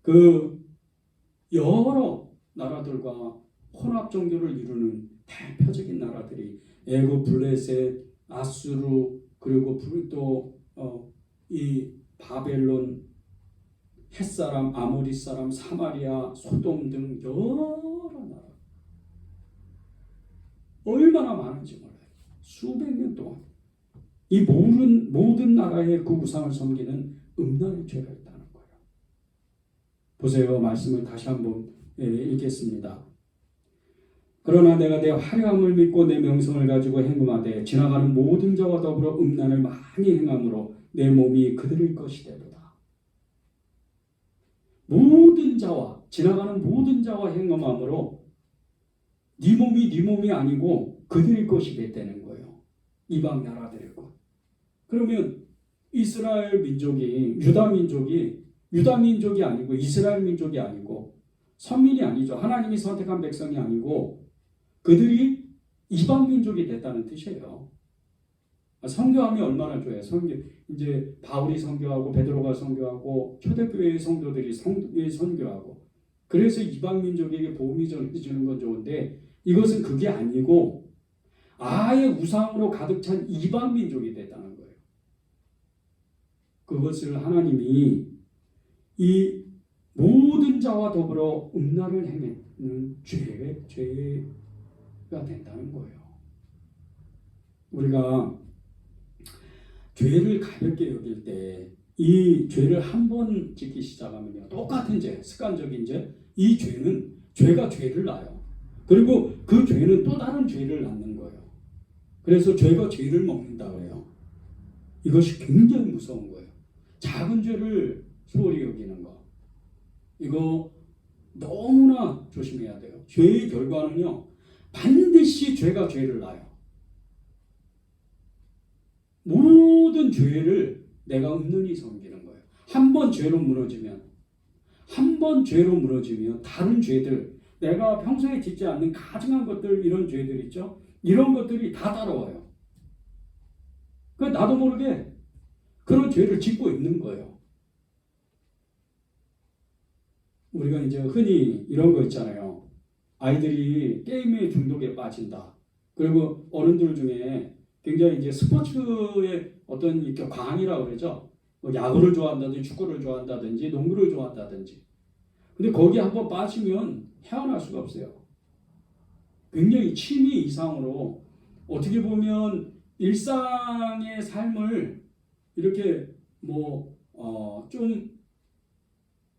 그 여러 나라들과 혼합 종교를 이루는 대표적인 나라들이 애굽, 블레셋, 아수르, 그리고 또 이 바벨론, 햇사람, 아모리 사람, 사마리아, 소돔 등 여러 나라. 얼마나 많은지 몰라요. 수백 년 동안 이 모든 나라의 그 우상을 섬기는 음란의 죄가 있다는 거예요. 보세요. 말씀을 다시 한번 읽겠습니다. 그러나 내가 내 화려함을 믿고 내 명성을 가지고 행음하되 지나가는 모든 자와 더불어 음란을 많이 행함으로 내 몸이 그들의 것이 되도다. 모든 자와, 지나가는 모든 자와 행음함으로 네 몸이 아니고 그들의 것이 됐다는 거예요. 이방 나라들의 것. 그러면 이스라엘 민족이, 유다 민족이 아니고 이스라엘 민족이 아니고 선민이 아니죠. 하나님이 선택한 백성이 아니고 그들이 이방 민족이 됐다는 뜻이에요. 선교하면 얼마나 좋아요. 이제 바울이 선교하고 베드로가 선교하고 초대교회의 성도들이 선교하고 그래서 이방 민족에게 복음이 전해지는 건 좋은데 이것은 그게 아니고 아예 우상으로 가득 찬 이방 민족이 됐다는 거예요. 그것을 하나님이 이 모든 자와 더불어 음란을 행하는 죄가 된다는 거예요. 우리가 죄를 가볍게 여길 때 이 죄를 한 번 짓기 시작하면요. 똑같은 죄, 습관적인 죄, 이 죄가 죄를 낳아요. 그리고 그 죄는 또 다른 죄를 낳는 거예요. 그래서 죄가 죄를 먹는다 그래요. 이것이 굉장히 무서운 거예요. 작은 죄를 소홀히 여기는 거. 이거 너무나 조심해야 돼요. 죄의 결과는요. 반드시 죄가 죄를 낳아요. 모든 죄를 내가 은근히 섬기는 거예요. 한 번 죄로 무너지면 다른 죄들, 내가 평소에 짓지 않는 가증한 것들, 이런 죄들 있죠. 이런 것들이 다 따라와요. 나도 모르게 그런 죄를 짓고 있는 거예요. 우리가 이제 흔히 이런 거 있잖아요. 아이들이 게임의 중독에 빠진다. 그리고 어른들 중에 굉장히 이제 스포츠의 어떤 이렇게 광이라고 그러죠. 뭐 야구를 좋아한다든지 축구를 좋아한다든지 농구를 좋아한다든지. 근데 거기 한번 빠지면 헤어날 수가 없어요. 굉장히 취미 이상으로 어떻게 보면 일상의 삶을 이렇게 좀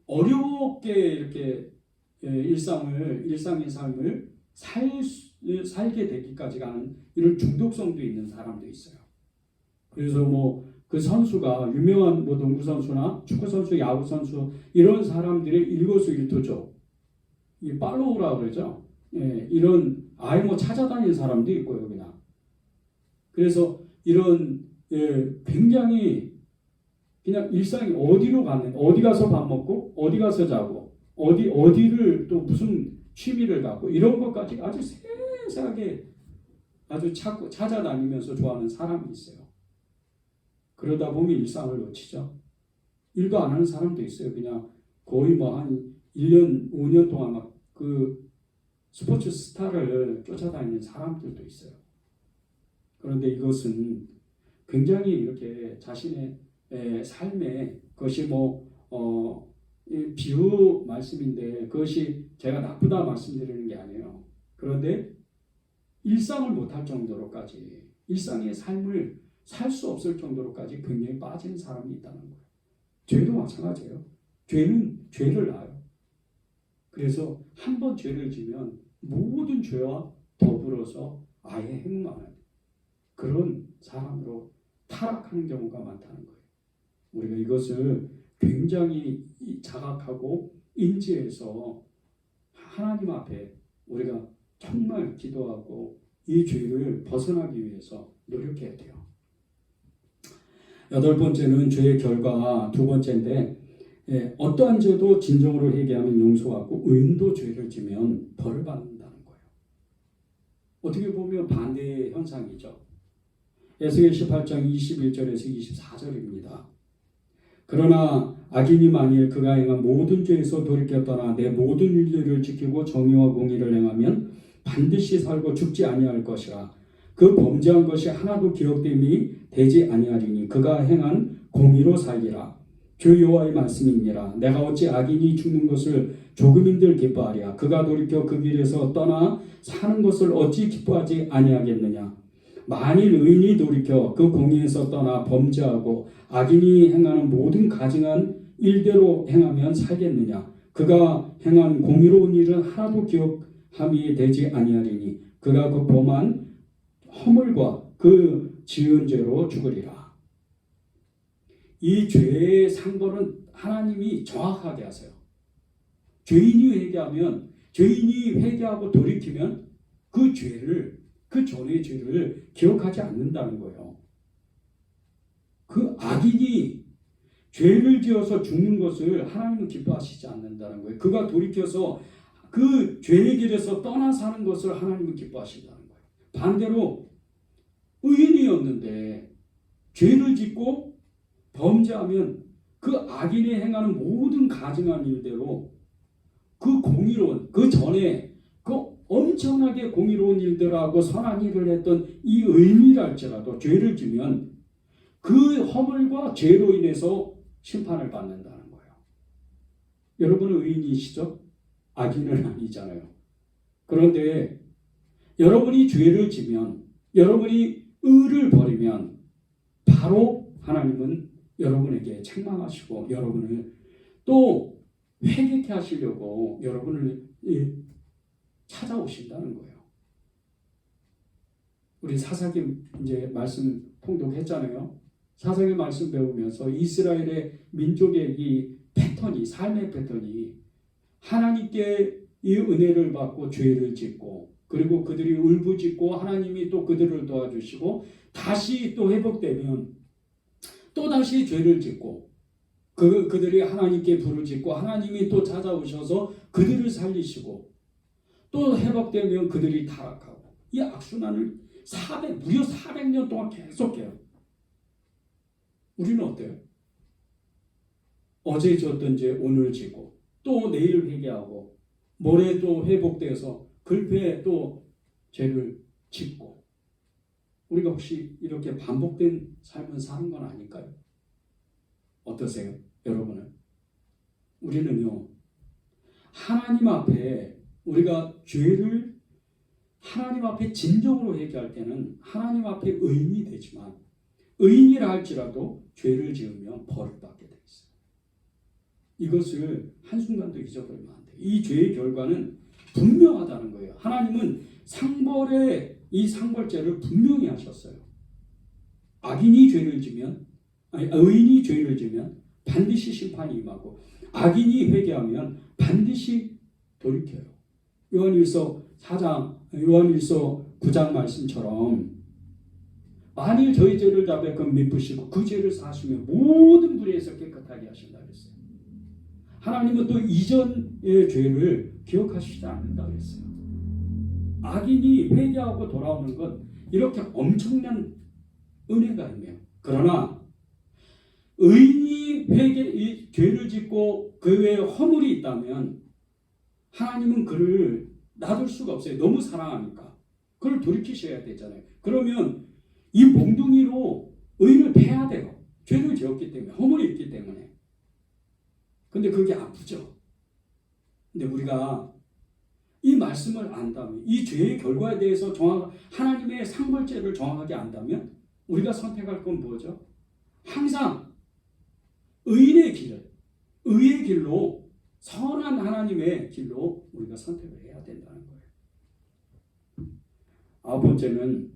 어렵게 이렇게 일상의 삶을 살게 되기까지 가는 이런 중독성도 있는 사람도 있어요. 그래서 그 선수가 유명한 농구 선수나 축구 선수, 야구 선수 이런 사람들의 일거수일투족, 이 팔로우라고 그러죠. 이런 찾아다니는 사람도 있고 여기나. 그래서 이런 굉장히 그냥 일상이 어디로 가는, 어디 가서 밥 먹고, 어디 가서 자고, 어디를 또 무슨 취미를 갖고, 이런 것까지 아주 세세하게 아주 찾아다니면서 좋아하는 사람이 있어요. 그러다 보면 일상을 놓치죠. 일도 안 하는 사람도 있어요. 그냥 거의 한 1년, 5년 동안 막 그 스포츠 스타를 쫓아다니는 사람들도 있어요. 그런데 이것은 굉장히 이렇게 자신의 삶에 그것이 비유 말씀인데 그것이 제가 나쁘다 말씀드리는 게 아니에요. 그런데 일상을 못할 정도로까지, 일상의 삶을 살 수 없을 정도로까지 굉장히 빠진 사람이 있다는 거예요. 죄도 마찬가지예요. 죄는 죄를 낳아요. 그래서 한 번 죄를 지면 모든 죄와 더불어서 아예 행망하는 그런 사람으로 타락하는 경우가 많다는 거예요. 우리가 이것을 굉장히 자각하고 인지해서 하나님 앞에 우리가 정말 기도하고 이 죄를 벗어나기 위해서 노력해야 돼요. 8번째는 죄의 결과, 2번째인데 어떠한 죄도 진정으로 회개하면 용서하고 의인도 죄를 지면 벌을 받는다는 거예요. 어떻게 보면 반대의 현상이죠. 에스겔 18장 21절에서 24절입니다. 그러나 악인이 만일 그가 행한 모든 죄에서 돌이켜 떠나 내 모든 일들을 지키고 정의와 공의를 행하면 반드시 살고 죽지 아니할 것이라. 그 범죄한 것이 하나도 기억됨이 되지 아니하리니 그가 행한 공의로 살리라. 주 여호와의 말씀이니라. 내가 어찌 악인이 죽는 것을 조금인들 기뻐하랴. 그가 돌이켜 그 길에서 떠나 사는 것을 어찌 기뻐하지 아니하겠느냐. 만일 의인이 돌이켜 그 공의에서 떠나 범죄하고 악인이 행하는 모든 가증한 일대로 행하면 살겠느냐. 그가 행한 공의로운 일은 하나도 기억함이 되지 아니하리니 그가 그 범한 허물과 그 지은 죄로 죽으리라. 이 죄의 상벌은 하나님이 정확하게 하세요. 죄인이 회개하고 돌이키면 그 전의 죄를 기억하지 않는다는 거예요. 그 악인이 죄를 지어서 죽는 것을 하나님은 기뻐하시지 않는다는 거예요. 그가 돌이켜서 그 죄의 길에서 떠나 사는 것을 하나님은 기뻐하신다는 거예요. 반대로 의인이었는데 죄를 짓고 범죄하면 그 악인이 행하는 모든 가증한 일대로 그 공의로운, 그 전에 그 엄청나게 공의로운 일들하고 선한 일을 했던 이 의인이랄지라도 죄를 지면 그 허물과 죄로 인해서 심판을 받는다는 거예요. 여러분은 의인이시죠? 악인은 아니잖아요. 그런데 여러분이 죄를 지면, 여러분이 의를 버리면 바로 하나님은 여러분에게 책망하시고 여러분을 또 회개케 하시려고 여러분을 찾아오신다는 거예요. 우리 사사기 이제 말씀 통독했잖아요. 사사기 말씀 배우면서 이스라엘의 민족의 이 패턴이, 삶의 패턴이 하나님께 이 은혜를 받고 죄를 짓고, 그리고 그들이 울부짖고 하나님이 또 그들을 도와주시고 다시 또 회복되면 또 다시 죄를 짓고, 그들이 하나님께 부르짖고 하나님이 또 찾아오셔서 그들을 살리시고, 또 회복되면 그들이 타락하고, 이 악순환을 무려 400년 동안 계속해요. 우리는 어때요? 어제 졌던 죄 오늘 지고, 또 내일 회개하고, 모레 또 회복돼서 글패에 또 죄를 짓고, 우리가 혹시 이렇게 반복된 삶을 사는 건 아닐까요? 어떠세요, 여러분은? 우리는요, 하나님 앞에 우리가 죄를 하나님 앞에 진정으로 회개할 때는 하나님 앞에 의인이 되지만, 의인이라 할지라도 죄를 지으면 벌을 받게 돼 있어요. 이것을 한순간도 잊어버리면 안 돼요. 이 죄의 결과는 분명하다는 거예요. 하나님은 이 상벌죄를 분명히 하셨어요. 의인이 죄를 지면 반드시 심판이 임하고, 악인이 회개하면 반드시 돌이켜요. 요한일서 9장 말씀처럼 만일 저희 죄를 다 베끔 미쁘시고 그 죄를 사하시면 모든 불의에서 깨끗하게 하신다 그랬어요. 하나님은 또 이전의 죄를 기억하시지 않는다 그랬어요. 악인이 회개하고 돌아오는 건 이렇게 엄청난 은혜가 있네요. 그러나 의인이 죄를 짓고 그 외에 허물이 있다면 하나님은 그를 놔둘 수가 없어요. 너무 사랑하니까. 그를 돌이키셔야 되잖아요. 그러면 이 몽둥이로 의인을 패야 돼요. 죄를 지었기 때문에, 허물이 있기 때문에. 근데 그게 아프죠. 근데 우리가 이 말씀을 안다면, 이 죄의 결과에 대해서 하나님의 상벌죄를 정확하게 안다면 우리가 선택할 건 뭐죠? 항상 의의 길로, 선한 하나님의 길로 우리가 선택을 해야 된다는 거예요. 아홉 번째는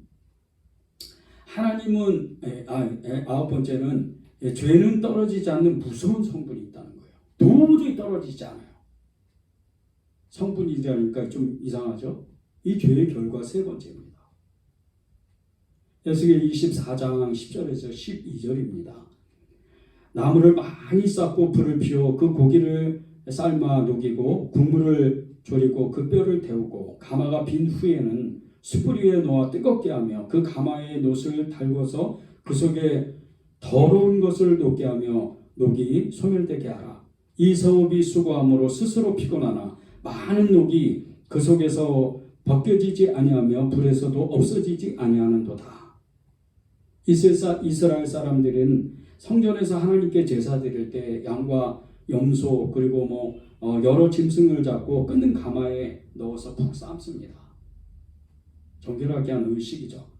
죄는 떨어지지 않는 무서운 성분이 있다는 거예요. 도저히 떨어지지 않아요. 성분이라니까 좀 이상하죠? 이 죄의 결과 세 번째입니다. 에스겔 24장 10절에서 12절입니다. 나무를 많이 쌓고 불을 피워 그 고기를 삶아 녹이고 국물을 졸이고 그 뼈를 데우고 가마가 빈 후에는 숯불 위에 놓아 뜨겁게 하며 그 가마에 놋을 달궈서 그 속에 더러운 것을 녹게 하며 녹이 소멸되게 하라. 이 성읍이 수고함으로 스스로 피곤하나 많은 녹이 그 속에서 벗겨지지 아니하며 불에서도 없어지지 아니하는도다. 이스라엘 사람들은 성전에서 하나님께 제사 드릴 때 양과 염소 그리고 여러 짐승을 잡고 끓는 가마에 넣어서 푹 삶습니다. 정결하게 하는 의식이죠.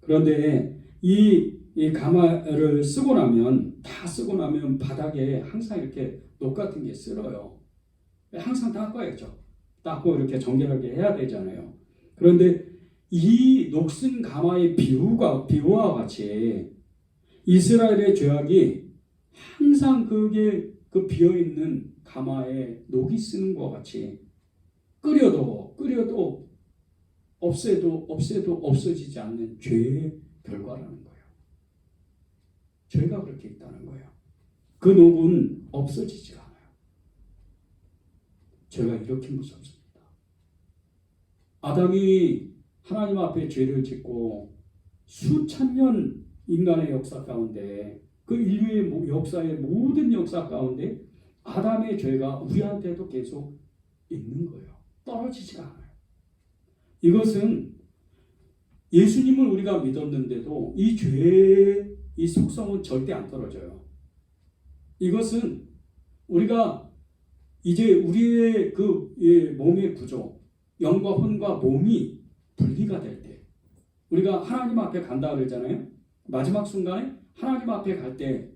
그런데 이 가마를 다 쓰고 나면 바닥에 항상 이렇게 녹 같은 게 쓸어요. 항상 닦아야죠. 닦고 이렇게 정결하게 해야 되잖아요. 그런데 이 녹슨 가마의 비유와 같이 이스라엘의 죄악이 항상 그게 그 비어있는 가마에 녹이 쓰는 것 같이 끓여도 없애도 없어지지 않는 죄의 결과라는 거예요. 죄가 그렇게 있다는 거예요. 그 녹은 없어지지 않아요. 죄가 이렇게 무섭습니다. 아담이 하나님 앞에 죄를 짓고 수천 년 인간의 역사 가운데, 그 인류의 역사의 모든 역사 가운데 아담의 죄가 우리한테도 계속 있는 거예요. 떨어지지 않아요. 이것은 예수님을 우리가 믿었는데도 이 죄의 이 속성은 절대 안 떨어져요. 이것은 우리가 이제 우리의 몸의 구조, 영과 혼과 몸이 분리가 될 때, 우리가 하나님 앞에 간다 그랬잖아요. 마지막 순간에 하나님 앞에 갈 때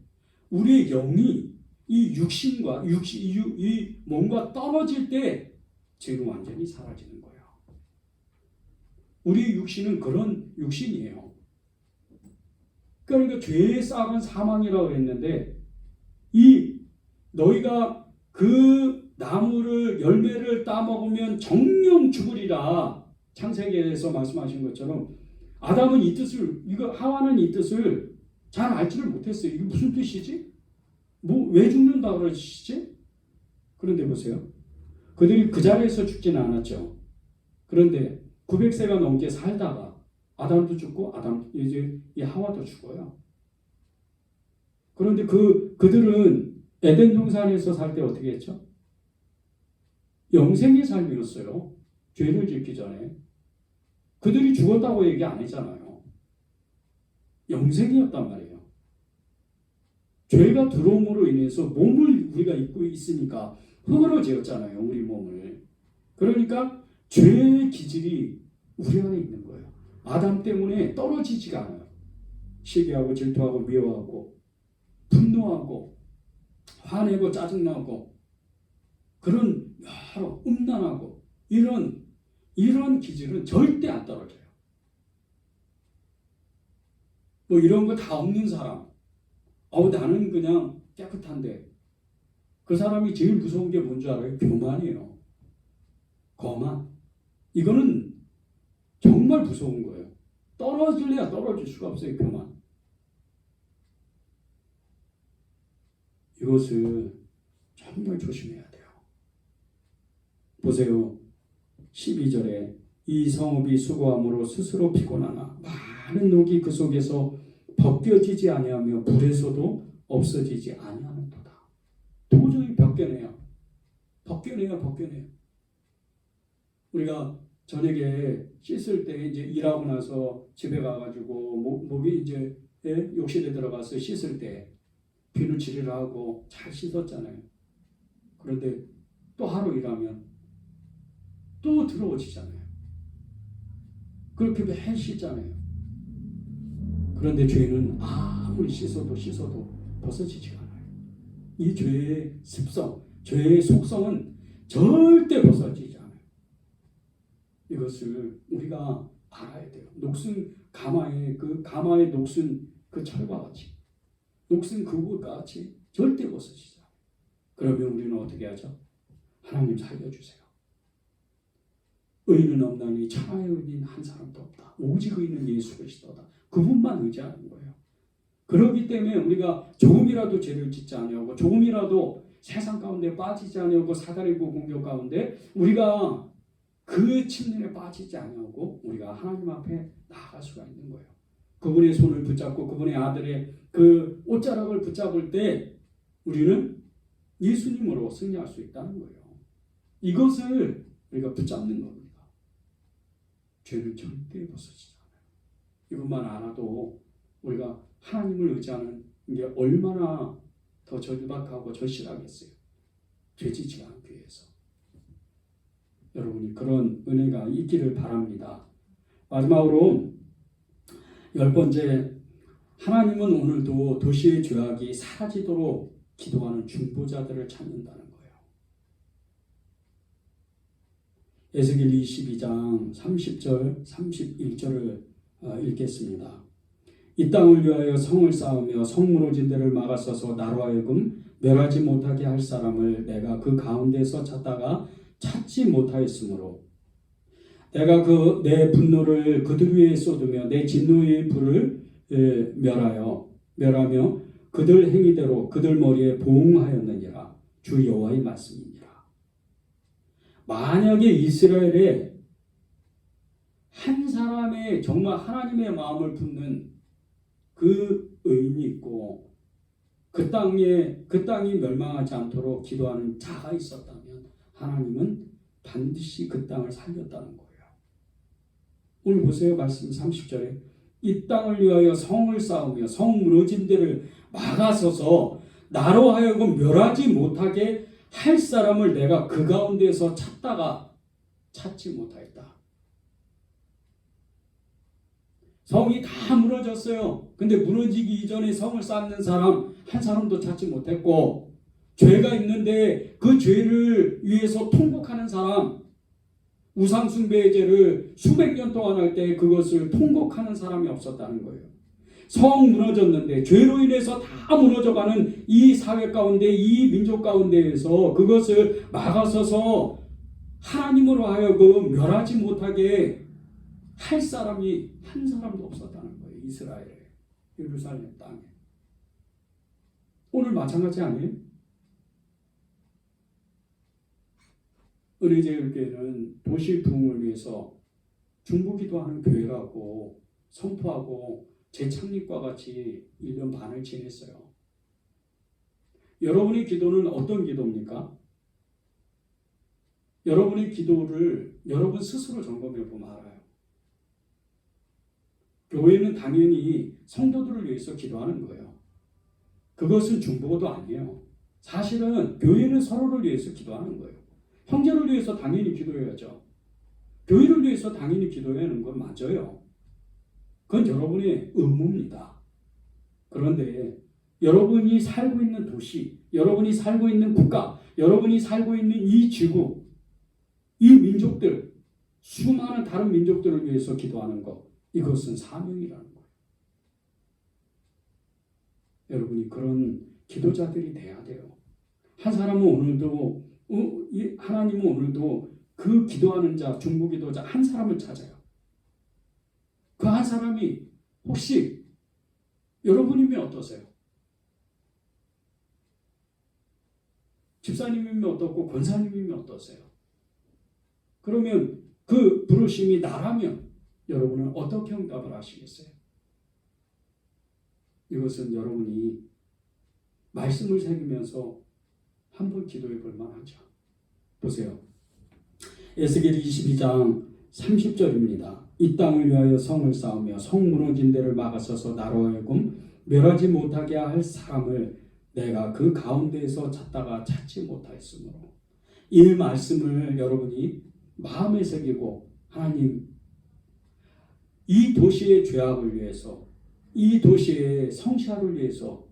우리의 영이 이 육신과 이 몸과 떨어질 때 죄는 완전히 사라지는 거예요. 우리 육신은 그런 육신이에요. 그러니까 죄의 싹은 사망이라고 그랬는데 이 너희가 그 나무를 열매를 따먹으면 정령 죽으리라 창세기에서 말씀하신 것처럼 아담은 이 뜻을 이거 하와는 이 뜻을 잘 알지를 못했어요. 이게 무슨 뜻이지? 뭐 왜 죽는다 그러시지? 그런데 보세요. 그들이 그 자리에서 죽지는 않았죠. 그런데 900세가 넘게 살다가 아담도 죽고 이제 이 하와도 죽어요. 그런데 그들은 에덴 동산에서 살 때 어떻게 했죠? 영생의 삶이었어요. 죄를 짓기 전에. 그들이 죽었다고 얘기 안 했잖아요. 영생이었단 말이에요. 죄가 들어옴으로 인해서 몸을 우리가 입고 있으니까 흙으로 지었잖아요. 우리 몸을. 그러니까 죄의 기질이 우리 안에 있는 거예요. 아담 때문에 떨어지지가 않아요. 시기하고 질투하고 미워하고 분노하고 화내고 짜증나고 그런 여러 음란하고 이런 기질은 절대 안 떨어져요. 뭐 이런 거 다 없는 사람, 나는 그냥 깨끗한데 그 사람이 제일 무서운 게 뭔지 알아요? 교만이에요. 거만. 이거는 정말 무서운 거예요. 떨어질래야 떨어질 수가 없어요. 교만. 이것을 정말 조심해야 돼요. 보세요. 12절에 이 성읍이 수고함으로 스스로 피곤하나 많은 녹이 그 속에서 벗겨지지 아니하며 불에서도 없어지지 아니하는도다. 도저히 벗겨내요. 우리가 저녁에 씻을 때 이제 일하고 나서 집에 가가지고 목이 이제 욕실에 들어가서 씻을 때 비누칠을 하고 잘 씻었잖아요. 그런데 또 하루 일하면 또 더러워지잖아요. 그렇게 매일 씻잖아요. 그런데 죄는 아무리 씻어도 벗어지지가 않아요. 이 죄의 습성, 죄의 속성은 절대 벗어지지 않아요. 이것을 우리가 알아야 돼요. 녹슨 가마에 녹슨 그 철과 같이, 녹슨 그것과 같이 절대 벗어지지 않아요. 그러면 우리는 어떻게 하죠? 하나님 살려주세요. 의인은 없나니 천하의 의인 한 사람도 없다. 오직 의인은 예수 그리스도다. 그분만 의지하는 거예요. 그렇기 때문에 우리가 조금이라도 죄를 짓지 아니하고 조금이라도 세상 가운데 빠지지 아니하고 사다리고 공격 가운데 우리가 그 침륜에 빠지지 아니하고 우리가 하나님 앞에 나아갈 수가 있는 거예요. 그분의 손을 붙잡고 그분의 아들의 그 옷자락을 붙잡을 때 우리는 예수님으로 승리할 수 있다는 거예요. 이것을 우리가 붙잡는 겁니다. 죄는 절대 벗어지지 않아요. 이것만 알아도 우리가 하나님을 의지하는 게 얼마나 더 절박하고 절실하겠어요. 죄짓지 않기 위해서. 여러분이 그런 은혜가 있기를 바랍니다. 마지막으로 10번째, 하나님은 오늘도 도시의 죄악이 사라지도록 기도하는 중보자들을 찾는다는 거예요. 에스겔 22장 30절 31절을 읽겠습니다. 이 땅을 위하여 성을 쌓으며 성 무너진 데를 막아서서 나로 하여금 멸하지 못하게 할 사람을 내가 그 가운데서 찾다가 찾지 못하였으므로 내가 내 분노를 그들 위에 쏟으며 내 진노의 불을 멸하며 그들 행위대로 그들 머리에 보응하였느니라. 주 여호와의 말씀이니라. 만약에 이스라엘에 한 사람의 정말 하나님의 마음을 품는 그 의인이 있고 그 땅이 멸망하지 않도록 기도하는 자가 있었다면 하나님은 반드시 그 땅을 살렸다는 거예요. 오늘 보세요. 말씀 30절에 이 땅을 위하여 성을 쌓으며 성 무너진 데를 막아서서 나로 하여금 멸하지 못하게 할 사람을 내가 그 가운데서 찾다가 찾지 못하였다. 성이 다 무너졌어요. 근데 무너지기 이전에 성을 쌓는 사람 한 사람도 찾지 못했고, 죄가 있는데 그 죄를 위해서 통곡하는 사람, 우상숭배의 죄를 수백 년 동안 할 때 그것을 통곡하는 사람이 없었다는 거예요. 성 무너졌는데 죄로 인해서 다 무너져가는 이 사회 가운데 이 민족 가운데에서 그것을 막아서서 하나님으로 하여금 멸하지 못하게 할 사람이 한 사람도 없었다는 거예요. 이스라엘에, 예루살렘 땅에. 오늘 마찬가지 아니에요? 은혜제일교회는 도시 부흥을 위해서 중보기도하는 교회라고 선포하고 재창립과 같이 1년 반을 지냈어요. 여러분의 기도는 어떤 기도입니까? 여러분의 기도를 여러분 스스로 점검해 보면 알아요. 교회는 당연히 성도들을 위해서 기도하는 거예요. 그것은 중보도 아니에요. 사실은 교회는 서로를 위해서 기도하는 거예요. 형제를 위해서 당연히 기도해야죠. 교회를 위해서 당연히 기도해야 하는 건 맞아요. 그건 여러분의 의무입니다. 그런데 여러분이 살고 있는 도시, 여러분이 살고 있는 국가, 여러분이 살고 있는 이 지구, 이 민족들, 수많은 다른 민족들을 위해서 기도하는 것, 이것은 사명이라는 거예요. 여러분이 그런 기도자들이 돼야 돼요. 한 사람은 오늘도, 하나님은 오늘도 그 기도하는 자, 중보기도자 한 사람을 찾아요. 그 한 사람이 혹시 여러분이면 어떠세요? 집사님이면 어떻고 권사님이면 어떠세요? 그러면 그 부르심이 나라면 여러분은 어떻게 응답을 하시겠어요? 이것은 여러분이 말씀을 새기면서 한번 기도해 볼 만하죠. 보세요. 에스겔 22장 30절입니다. 이 땅을 위하여 성을 쌓으며 성 무너진 데를 막아서서 나로 하여금 멸하지 못하게 할 사람을 내가 그 가운데에서 찾다가 찾지 못하였으므로, 이 말씀을 여러분이 마음에 새기고 하나님, 이 도시의 죄악을 위해서, 이 도시의 성시화를 위해서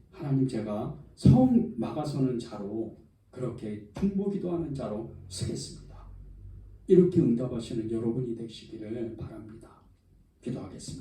하나님, 제가 성 막아서는 자로, 그렇게 중보기도하는 자로 서겠습니다. 이렇게 응답하시는 여러분이 되시기를 바랍니다. 기도하겠습니다.